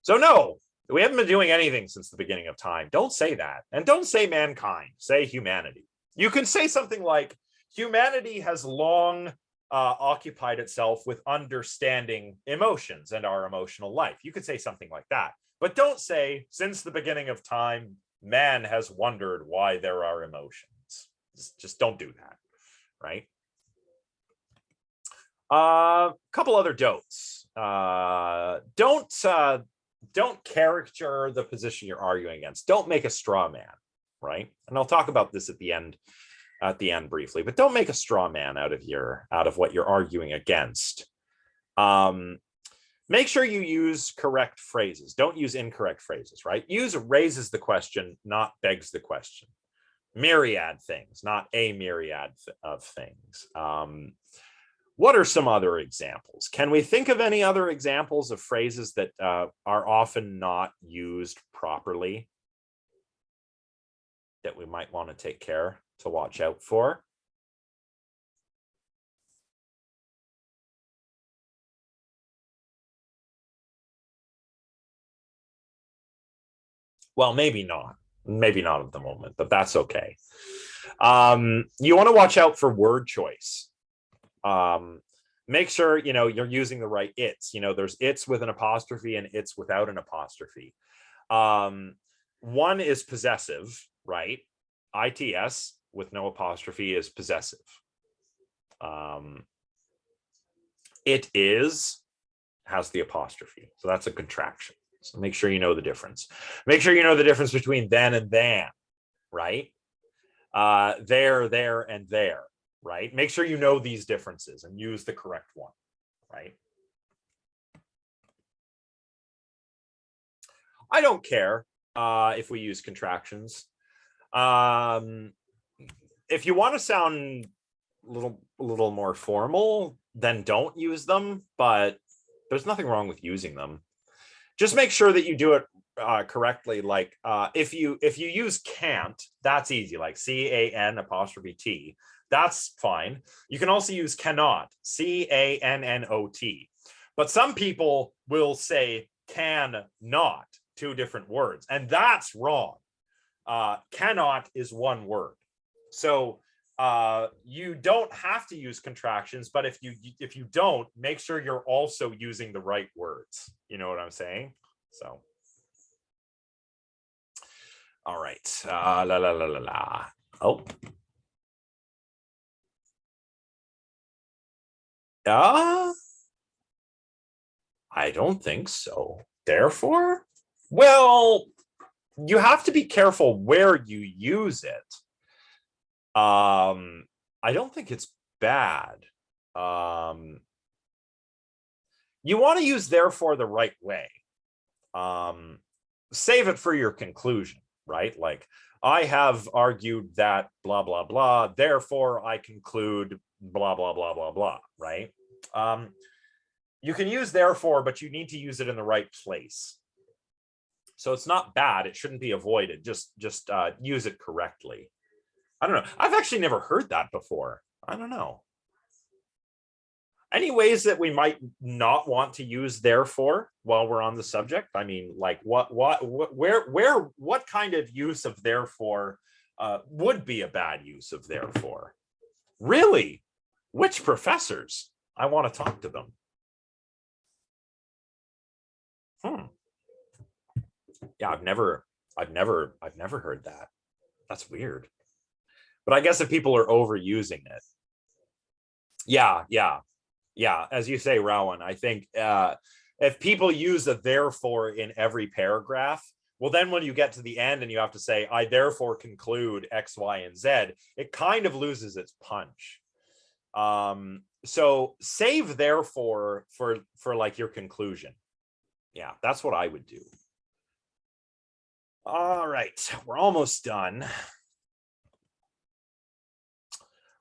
Speaker 1: So no, we haven't been doing anything since the beginning of time. Don't say that. And don't say mankind, say humanity. You can say something like, humanity has long occupied itself with understanding emotions and our emotional life. You could say something like that. But don't say, since the beginning of time, man has wondered why there are emotions. Just don't do that, right? Couple other don'ts. Don't caricature the position you're arguing against. Don't make a straw man, right? And I'll talk about this at the end briefly, but don't make a straw man out of what you're arguing against. Make sure you use correct phrases. Don't use incorrect phrases, right? Use raises the question, not begs the question. Myriad things, not a myriad of things. What are some other examples? Can we think of any other examples of phrases that are often not used properly that we might want to take care to watch out for? Well, maybe not at the moment, but that's okay. You want to watch out for word choice. Make sure, you know, you're using the right it's, you know, there's it's with an apostrophe and it's without an apostrophe. One is possessive, right? ITS with no apostrophe is possessive. It is has the apostrophe. So that's a contraction. So make sure you know the difference. Make sure you know the difference between then and than, right? There, and there, right? Make sure you know these differences and use the correct one, right? I don't care if we use contractions. If you want to sound a little more formal, then don't use them, but there's nothing wrong with using them. Just make sure that you do it correctly. Like if you use can't, that's easy, like CAN''T. That's fine. You can also use cannot, CANNOT. But some people will say cannot, two different words, and that's wrong. Cannot is one word. So you don't have to use contractions, but if you don't, make sure you're also using the right words. You know what I'm saying? So, all right. Oh. I don't think so. Therefore, well, you have to be careful where you use it. I don't think it's bad. You want to use therefore the right way. save it for your conclusion, right? Like, I have argued that blah, blah, blah, therefore I conclude blah, blah, blah, blah, blah, right? You can use therefore, but you need to use it in the right place. So it's not bad. It shouldn't be avoided. Just use it correctly. I don't know. I've actually never heard that before. I don't know. Any ways that we might not want to use therefore while we're on the subject? I mean, like what kind of use of therefore would be a bad use of therefore? Really? Which professors? I want to talk to them. Yeah, I've never heard that. That's weird. But I guess if people are overusing it. Yeah. As you say, Rowan, I think if people use a therefore in every paragraph, well, then when you get to the end and you have to say, I therefore conclude X, Y, and Z, it kind of loses its punch. So save therefore for like your conclusion. Yeah, that's what I would do. All right, we're almost done.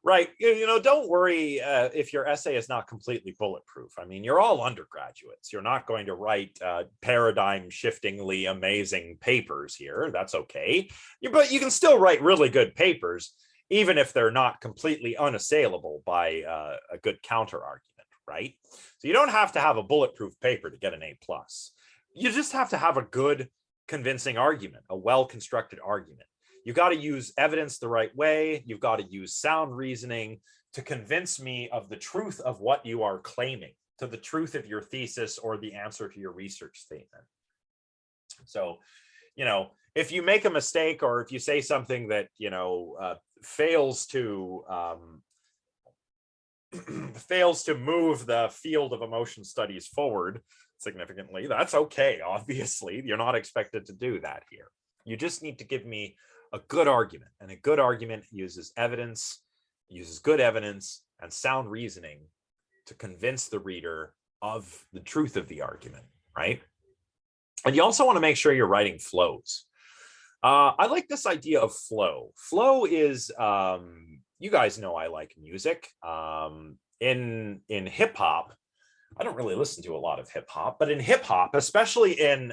Speaker 1: Right, don't worry if your essay is not completely bulletproof. I mean, you're all undergraduates. You're not going to write paradigm-shiftingly amazing papers here. That's okay. But you can still write really good papers, even if they're not completely unassailable by a good counter-argument, right? So you don't have to have a bulletproof paper to get an A+. You just have to have a good, convincing argument, a well-constructed argument. You got to use evidence the right way. You've got to use sound reasoning to convince me of the truth of what you are claiming, to the truth of your thesis or the answer to your research statement. So, if you make a mistake or if you say something that, fails to move the field of emotion studies forward significantly, that's okay. Obviously, you're not expected to do that here. You just need to give me a good argument, and a good argument uses good evidence and sound reasoning to convince the reader of the truth of the argument, right? And you also want to make sure you're writing flows. I like this idea of flow. Flow is, you guys know I like music. In hip hop, I don't really listen to a lot of hip hop, but in hip hop, especially in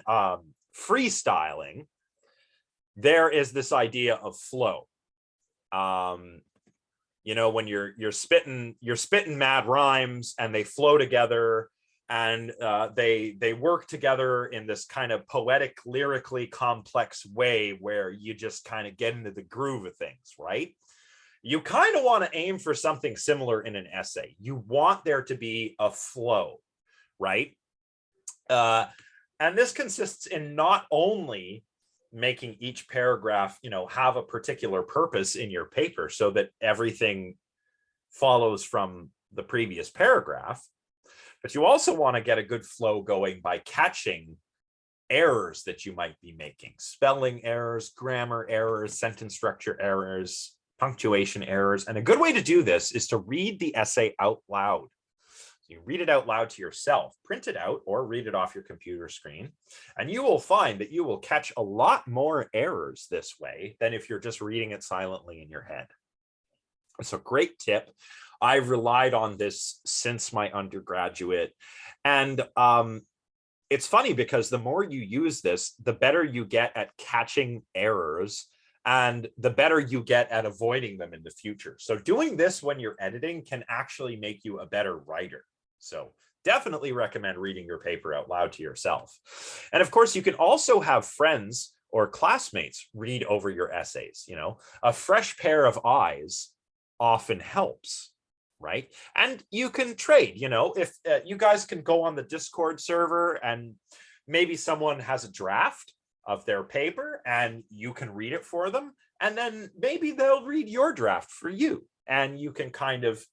Speaker 1: freestyling, there is this idea of flow. When you're spitting mad rhymes and they flow together, and they work together in this kind of poetic, lyrically complex way where you just kind of get into the groove of things, right? You kind of want to aim for something similar in an essay. You want there to be a flow, right? And this consists in not only making each paragraph, have a particular purpose in your paper so that everything follows from the previous paragraph, but you also want to get a good flow going by catching errors that you might be making, spelling errors, grammar errors, sentence structure errors, punctuation errors. And a good way to do this is to read the essay out loud. You read it out loud to yourself, print it out, or read it off your computer screen, and you will find that you will catch a lot more errors this way than if you're just reading it silently in your head. It's a great tip. I've relied on this since my undergraduate, and it's funny because the more you use this, the better you get at catching errors and the better you get at avoiding them in the future. So doing this when you're editing can actually make you a better writer. So definitely recommend reading your paper out loud to yourself. And of course, you can also have friends or classmates read over your essays. A fresh pair of eyes often helps, right? And you can trade, if you guys can go on the Discord server and maybe someone has a draft of their paper and you can read it for them, and then maybe they'll read your draft for you, and you can kind of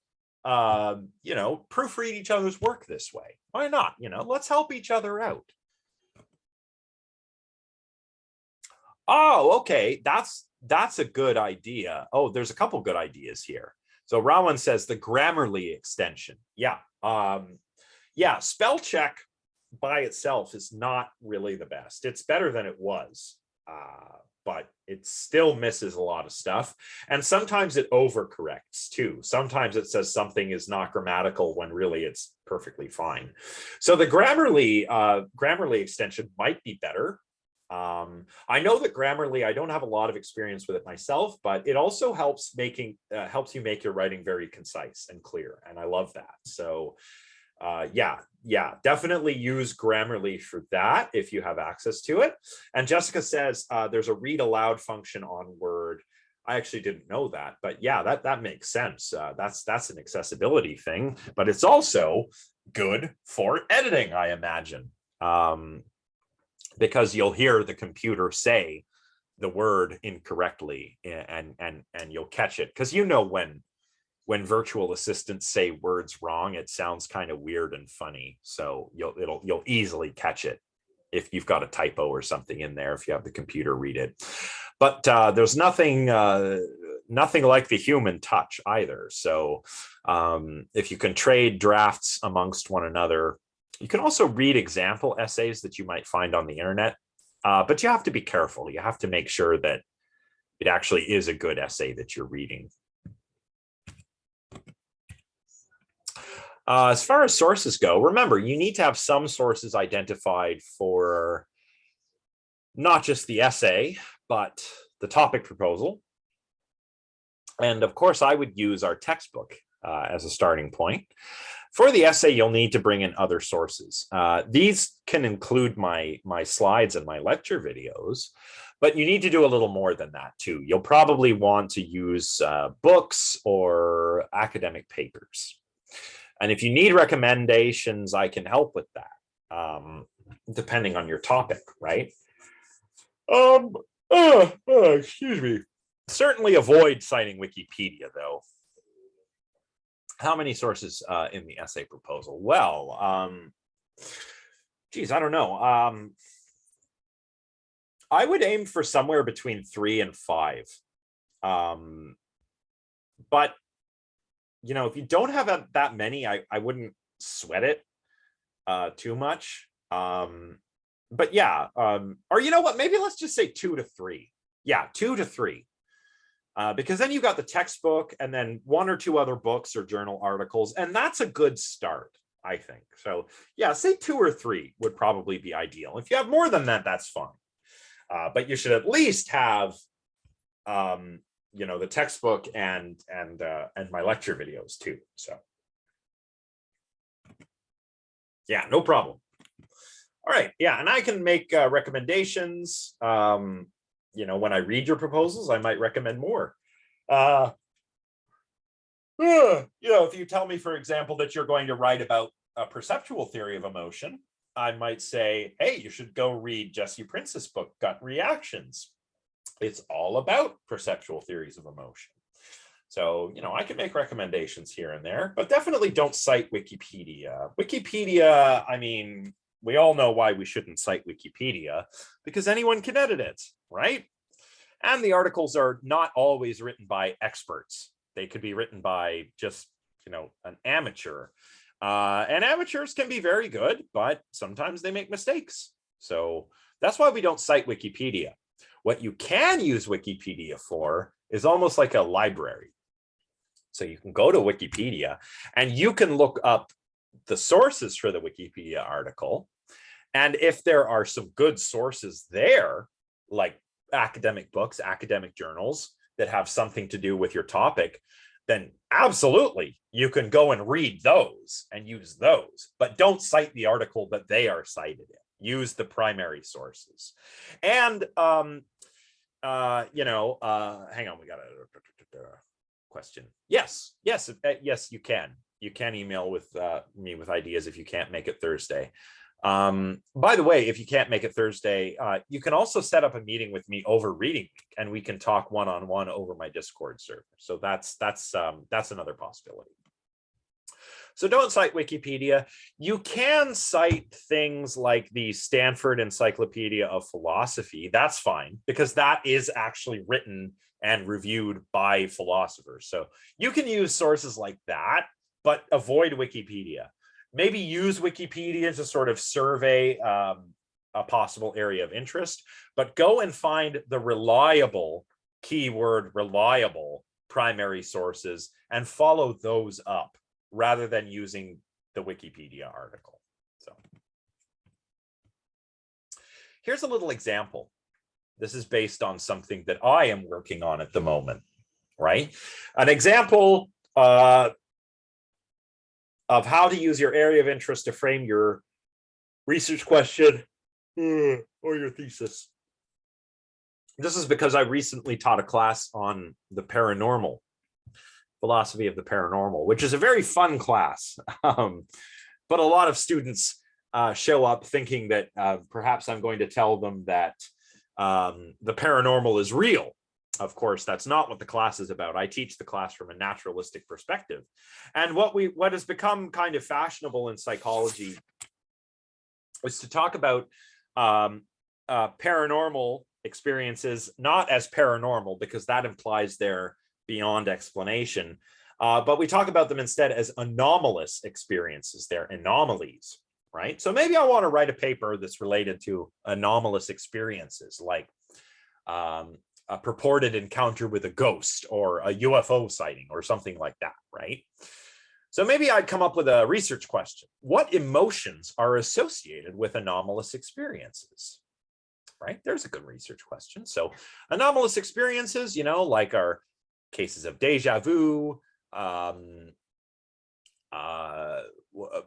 Speaker 1: proofread each other's work this way. Why not? Let's help each other out. Oh, okay. That's a good idea. Oh, there's a couple good ideas here. So Rowan says the Grammarly extension. Yeah. Spell check by itself is not really the best. It's better than it was, but it still misses a lot of stuff. And sometimes it overcorrects too. Sometimes it says something is not grammatical when really it's perfectly fine. So the Grammarly extension might be better. I know that Grammarly, I don't have a lot of experience with it myself, but it also helps you make your writing very concise and clear. And I love that. So yeah, definitely use Grammarly for that if you have access to it. And Jessica says there's a read aloud function on Word. I actually didn't know that, but yeah, that makes sense. That's an accessibility thing, but it's also good for editing, I imagine, because you'll hear the computer say the word incorrectly, and you'll catch it, because when virtual assistants say words wrong, it sounds kind of weird and funny. So you'll easily catch it if you've got a typo or something in there, if you have the computer read it. But there's nothing like the human touch either. So if you can trade drafts amongst one another, you can also read example essays that you might find on the internet, but you have to be careful. You have to make sure that it actually is a good essay that you're reading. As far as sources go, remember, you need to have some sources identified for not just the essay, but the topic proposal. And of course, I would use our textbook as a starting point. For the essay, you'll need to bring in other sources. These can include my slides and my lecture videos, but you need to do a little more than that too. You'll probably want to use books or academic papers. And if you need recommendations, I can help with that, depending on your topic, right? Excuse me. Certainly avoid citing Wikipedia, though. How many sources in the essay proposal? Well, geez, I don't know. I would aim for somewhere between 3 and 5. But you know, if you don't have that many, I wouldn't sweat it too much. But yeah, or you know what, maybe let's just say 2 to 3. Yeah, 2 to 3. Because then you got the textbook and then 1 or 2 other books or journal articles, and that's a good start, I think. So yeah, say 2 or 3 would probably be ideal. If you have more than that, that's fine. But you should at least have you know, the textbook and my lecture videos too. So yeah, no problem. All right, yeah, and I can make recommendations. You know, when I read your proposals, I might recommend more. You know, if you tell me, for example, that you're going to write about a perceptual theory of emotion, I might say, hey, you should go read Jesse Prince's book, Gut Reactions. It's all about perceptual theories of emotion. So, you know, I can make recommendations here and there, but definitely don't cite Wikipedia. Wikipedia, I mean, we all know why we shouldn't cite Wikipedia, because anyone can edit it, right? And the articles are not always written by experts. They could be written by just, you know, an amateur. And amateurs can be very good, but sometimes they make mistakes. So that's why we don't cite Wikipedia. What you can use Wikipedia for is almost like a library. So you can go to Wikipedia and you can look up the sources for the Wikipedia article. And if there are some good sources there, like academic books, academic journals that have something to do with your topic, then absolutely you can go and read those and use those, but don't cite the article that they are cited in. Use the primary sources. And you know, hang on, we got a question. Yes, you can. You can email with me with ideas if you can't make it Thursday. By the way, if you can't make it Thursday, you can also set up a meeting with me over Reading Week, and we can talk one-on-one over my Discord server. So that's another possibility. So don't cite Wikipedia. You can cite things like the Stanford Encyclopedia of Philosophy. That's fine, because that is actually written and reviewed by philosophers. So you can use sources like that, but avoid Wikipedia. maybe use Wikipedia to sort of survey a possible area of interest, but go and find the reliable, keyword reliable, primary sources and follow those up rather than using the Wikipedia article. So here's a little example. This is based on something that I am working on at the moment, right? An example of how to use your area of interest to frame your research question or your thesis. This is because I recently taught a class on the paranormal, philosophy of the paranormal, which is a very fun class. But a lot of students show up thinking that perhaps I'm going to tell them that the paranormal is real. Of course, that's not what the class is about. I teach the class from a naturalistic perspective. And what has become kind of fashionable in psychology is to talk about paranormal experiences, not as paranormal, because that implies they're beyond explanation. But we talk about them instead as anomalous experiences. They're anomalies, right? So maybe I want to write a paper that's related to anomalous experiences, like a purported encounter with a ghost or a UFO sighting or something like that, right? So maybe I'd come up with a research question. What emotions are associated with anomalous experiences? Right? There's a good research question. So anomalous experiences, you know, like our cases of deja vu, an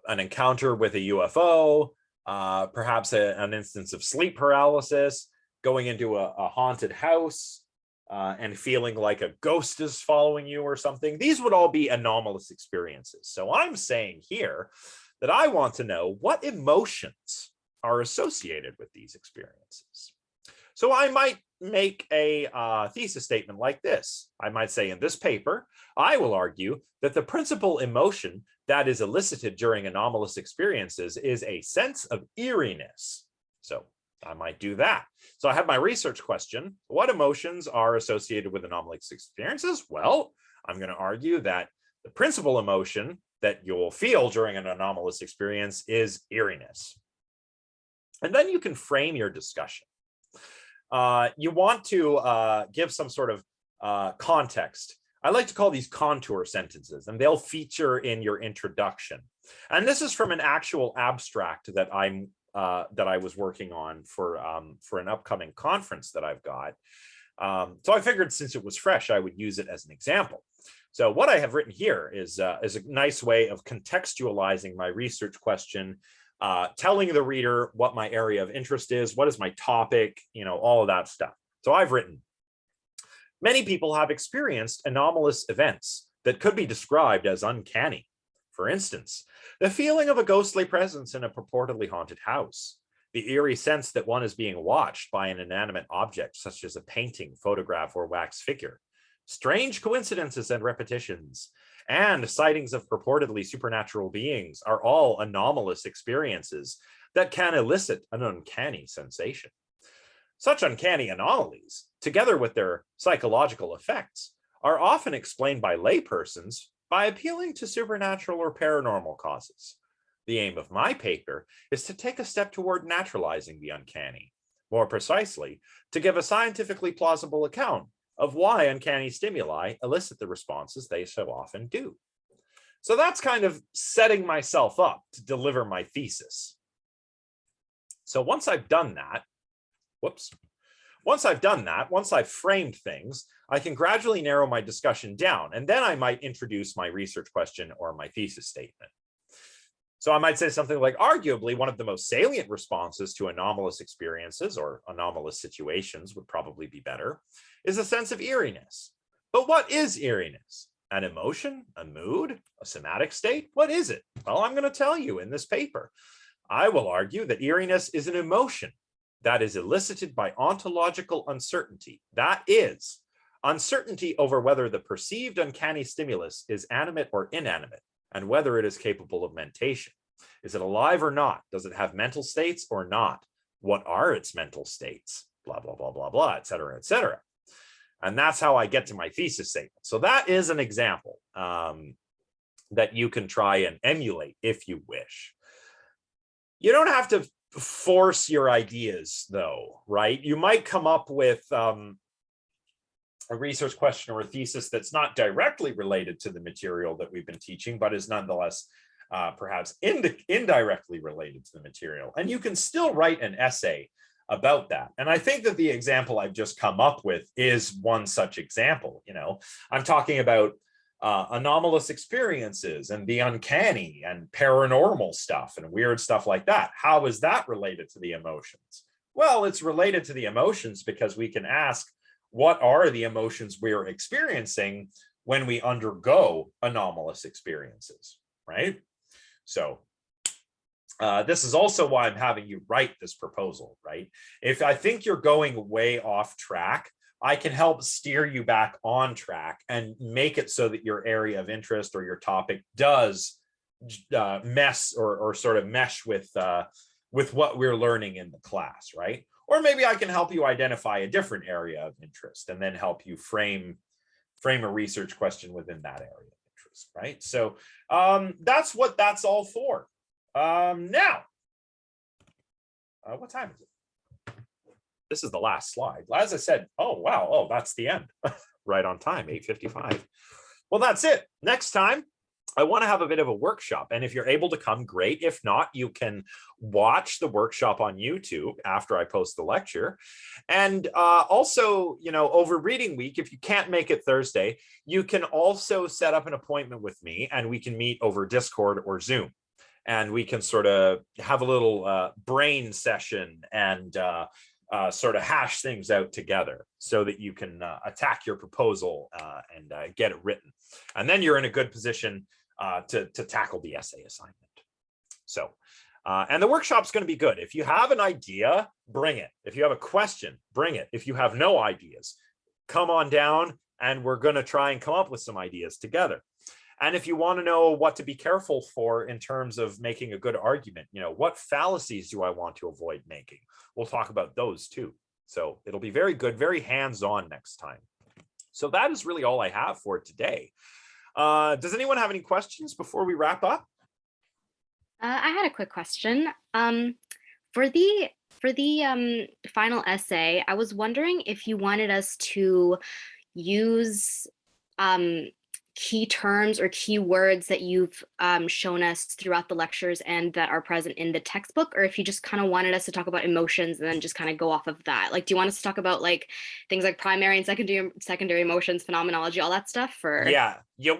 Speaker 1: encounter with a UFO, perhaps an instance of sleep paralysis, going into a haunted house and feeling like a ghost is following you or something. These would all be anomalous experiences. So I'm saying here that I want to know what emotions are associated with these experiences. So I might make a thesis statement like this. I might say, in this paper, I will argue that the principal emotion that is elicited during anomalous experiences is a sense of eeriness. So I might do that. So I have my research question. What emotions are associated with anomalous experiences? Well, I'm going to argue that the principal emotion that you'll feel during an anomalous experience is eeriness. And then you can frame your discussion. You want to give some sort of context. I like to call these contour sentences, and they'll feature in your introduction. And this is from an actual abstract that I was working on for an upcoming conference that I've got. So I figured since it was fresh, I would use it as an example. So what I have written here is a nice way of contextualizing my research question, telling the reader what my area of interest is, what is my topic, you know, all of that stuff. So I've written, many people have experienced anomalous events that could be described as uncanny. For instance, the feeling of a ghostly presence in a purportedly haunted house, the eerie sense that one is being watched by an inanimate object, such as a painting, photograph, or wax figure, strange coincidences and repetitions, and sightings of purportedly supernatural beings are all anomalous experiences that can elicit an uncanny sensation. Such uncanny anomalies, together with their psychological effects, are often explained by laypersons by appealing to supernatural or paranormal causes. The aim of my paper is to take a step toward naturalizing the uncanny, more precisely, to give a scientifically plausible account of why uncanny stimuli elicit the responses they so often do. So that's kind of setting myself up to deliver my thesis. So once I've done that, once I've framed things, I can gradually narrow my discussion down, and then I might introduce my research question or my thesis statement. So I might say something like, arguably, one of the most salient responses to anomalous experiences, or anomalous situations would probably be better, is a sense of eeriness. But what is eeriness? An emotion, a mood, a somatic state? What is it? Well, I'm going to tell you in this paper. I will argue that eeriness is an emotion that is elicited by ontological uncertainty. That is, uncertainty over whether the perceived uncanny stimulus is animate or inanimate, and whether it is capable of mentation. Is it alive or not? Does it have mental states or not? What are its mental states? Blah, blah, blah, blah, blah, et cetera, et cetera. And that's how I get to my thesis statement. So that is an example. that you can try and emulate if you wish. You don't have to force your ideas though, right? You might come up with a research question or a thesis that's not directly related to the material that we've been teaching, but is nonetheless perhaps indirectly related to the material. And you can still write an essay about that. And I think that the example I've just come up with is one such example. You know, I'm talking about anomalous experiences and the uncanny and paranormal stuff and weird stuff like that. How is that related to the emotions? Well, it's related to the emotions because we can ask, what are the emotions we're experiencing when we undergo anomalous experiences, right? So this is also why I'm having you write this proposal, right? If I think you're going way off track, I can help steer you back on track and make it so that your area of interest or your topic does mess or sort of mesh with what we're learning in the class, right? Or maybe I can help you identify a different area of interest and then help you frame a research question within that area of interest, right? So that's what that's all for. Now, what time is it? This is the last slide. As I said, oh, wow. Oh, that's the end. Right on time, 8:55. Well, that's it. Next time, I want to have a bit of a workshop. And if you're able to come, great. If not, you can watch the workshop on YouTube after I post the lecture. And also, you know, over reading week, if you can't make it Thursday, you can also set up an appointment with me and we can meet over Discord or Zoom. And we can sort of have a little brain session and sort of hash things out together so that you can attack your proposal and get it written. And then you're in a good position to tackle the essay assignment. So, and the workshop's going to be good. If you have an idea, bring it. If you have a question, bring it. If you have no ideas, come on down and we're going to try and come up with some ideas together. And if you want to know what to be careful for in terms of making a good argument, you know, what fallacies do I want to avoid making? We'll talk about those too. So it'll be very good, very hands-on next time. So that is really all I have for today. Does anyone have any questions before we wrap up?
Speaker 2: I had a quick question. For the final essay, I was wondering if you wanted us to use key terms or key words that you've shown us throughout the lectures and that are present in the textbook, or if you just kind of wanted us to talk about emotions and then just kind of go off of that. Like, do you want us to talk about like things like primary and secondary emotions, phenomenology, all that stuff? For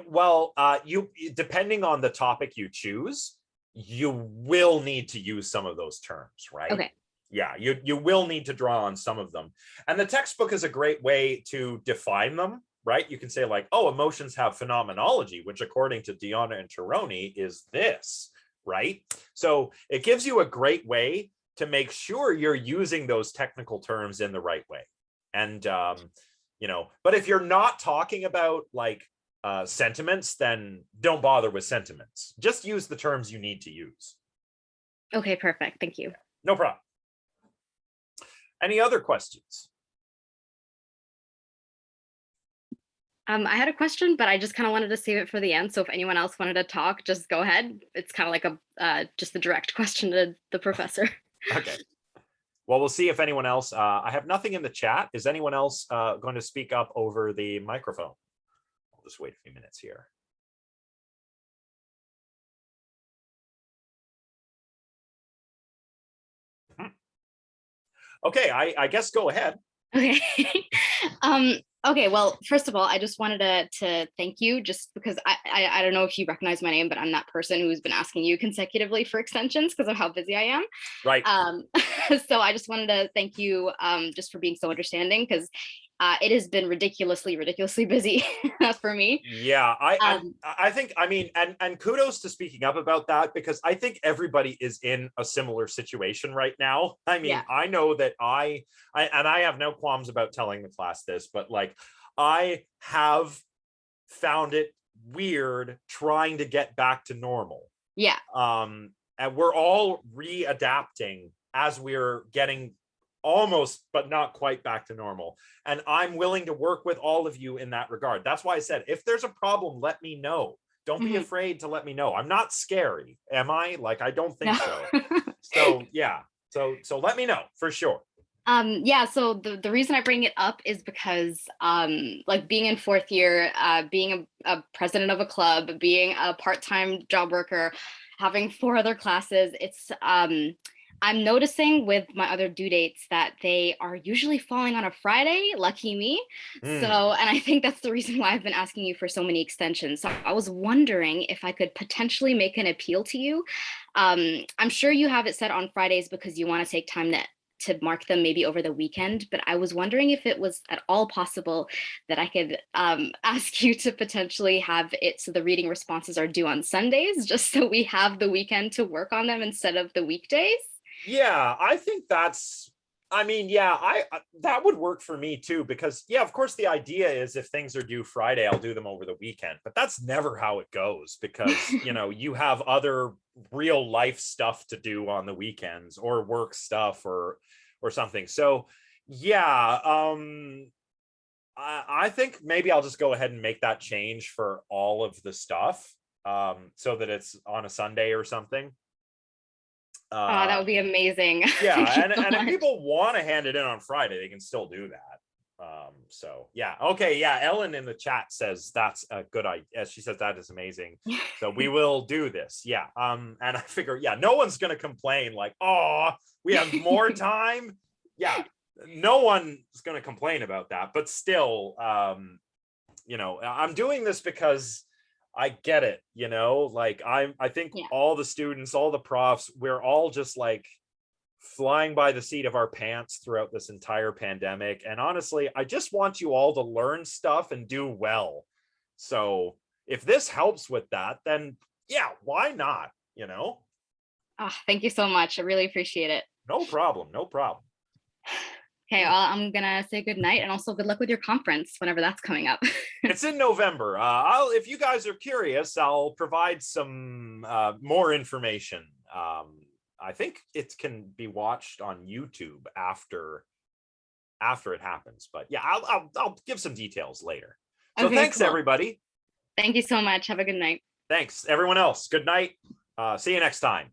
Speaker 1: well, you depending on the topic you choose, you will need to use some of those terms, right?
Speaker 2: Okay.
Speaker 1: Yeah, you will need to draw on some of them, and the textbook is a great way to define them. Right? You can say like, oh, emotions have phenomenology, which according to Diana and Tironi is this, right? So it gives you a great way to make sure you're using those technical terms in the right way. And, you know, but if you're not talking about like sentiments, then don't bother with sentiments. Just use the terms you need to use.
Speaker 2: Okay, perfect. Thank you.
Speaker 1: No problem. Any other questions?
Speaker 2: I had a question, but I just kind of wanted to save it for the end. So if anyone else wanted to talk, just go ahead. It's kind of like a just a direct question to the professor.
Speaker 1: Okay. Well, we'll see if anyone else. I have nothing in the chat. Is anyone else going to speak up over the microphone? I'll just wait a few minutes here. Okay, I guess go ahead.
Speaker 2: Okay. Okay, well, first of all, I just wanted to thank you, just because I don't know if you recognize my name, but I'm that person who's been asking you consecutively for extensions because of how busy I am.
Speaker 1: Right.
Speaker 2: So I just wanted to thank you just for being so understanding, because it has been ridiculously busy for me.
Speaker 1: Yeah, I think, I mean, and kudos to speaking up about that, because I think everybody is in a similar situation right now. I mean, yeah. I know that I have no qualms about telling the class this, but like, I have found it weird trying to get back to normal.
Speaker 2: Yeah.
Speaker 1: And we're all readapting as we're getting almost, but not quite back to normal. And I'm willing to work with all of you in that regard. That's why I said, if there's a problem, let me know. don't be
Speaker 2: Mhm.
Speaker 1: afraid to let me know. I'm not scary, am I? Like, I don't think
Speaker 2: No.
Speaker 1: so. So yeah, so let me know for sure.
Speaker 2: Yeah, so the reason I bring it up is because like being in fourth year, being a president of a club, being a part-time job worker, having four other classes, it's I'm noticing with my other due dates that they are usually falling on a Friday, lucky me. So,
Speaker 1: Hmm.
Speaker 2: and I think that's the reason why I've been asking you for so many extensions. So I was wondering if I could potentially make an appeal to you. I'm sure you have it set on Fridays because you want to take time to mark them maybe over the weekend, but I was wondering if it was at all possible that I could ask you to potentially have it so the reading responses are due on Sundays, just so we have the weekend to work on them instead of the weekdays.
Speaker 1: Yeah, I think that's, I mean, yeah, that would work for me too, because yeah, of course the idea is if things are due Friday, I'll do them over the weekend, but that's never how it goes because, you know, you have other real life stuff to do on the weekends or work stuff or something. So, yeah, I think maybe I'll just go ahead and make that change for all of the stuff so that it's on a Sunday or something.
Speaker 2: Oh, that
Speaker 1: Uh
Speaker 2: would be amazing. Thank
Speaker 1: yeah,
Speaker 2: you so
Speaker 1: and if
Speaker 2: much.
Speaker 1: people want to hand it in on Friday, they can still do that. So yeah, okay, yeah. Ellen in the chat says that's a good idea. She says that is amazing. So we will do this. Yeah. And I figure, yeah, no one's gonna complain like, oh, we have more time. Yeah, no one's gonna complain about that. But still, you know, I'm doing this because I get it, you know, like I think
Speaker 2: Yeah.
Speaker 1: all the students, all the profs, we're all just like flying by the seat of our pants throughout this entire pandemic. And honestly, I just want you all to learn stuff and do well. So if this helps with that, then yeah, why not? You know,
Speaker 2: Oh, thank you so much. I really appreciate it.
Speaker 1: no problem, no problem.
Speaker 2: Okay,
Speaker 1: Hmm.
Speaker 2: well, I'm gonna say good night and also good luck with your conference whenever that's coming up.
Speaker 1: It's in November. If you guys are curious, I'll provide some more information. I think it can be watched on YouTube after it happens. But yeah, I'll give some details later. So
Speaker 2: Okay,
Speaker 1: thanks
Speaker 2: cool.
Speaker 1: everybody.
Speaker 2: Thank you so much. Have a good night.
Speaker 1: Thanks everyone else. Good night. See you next time.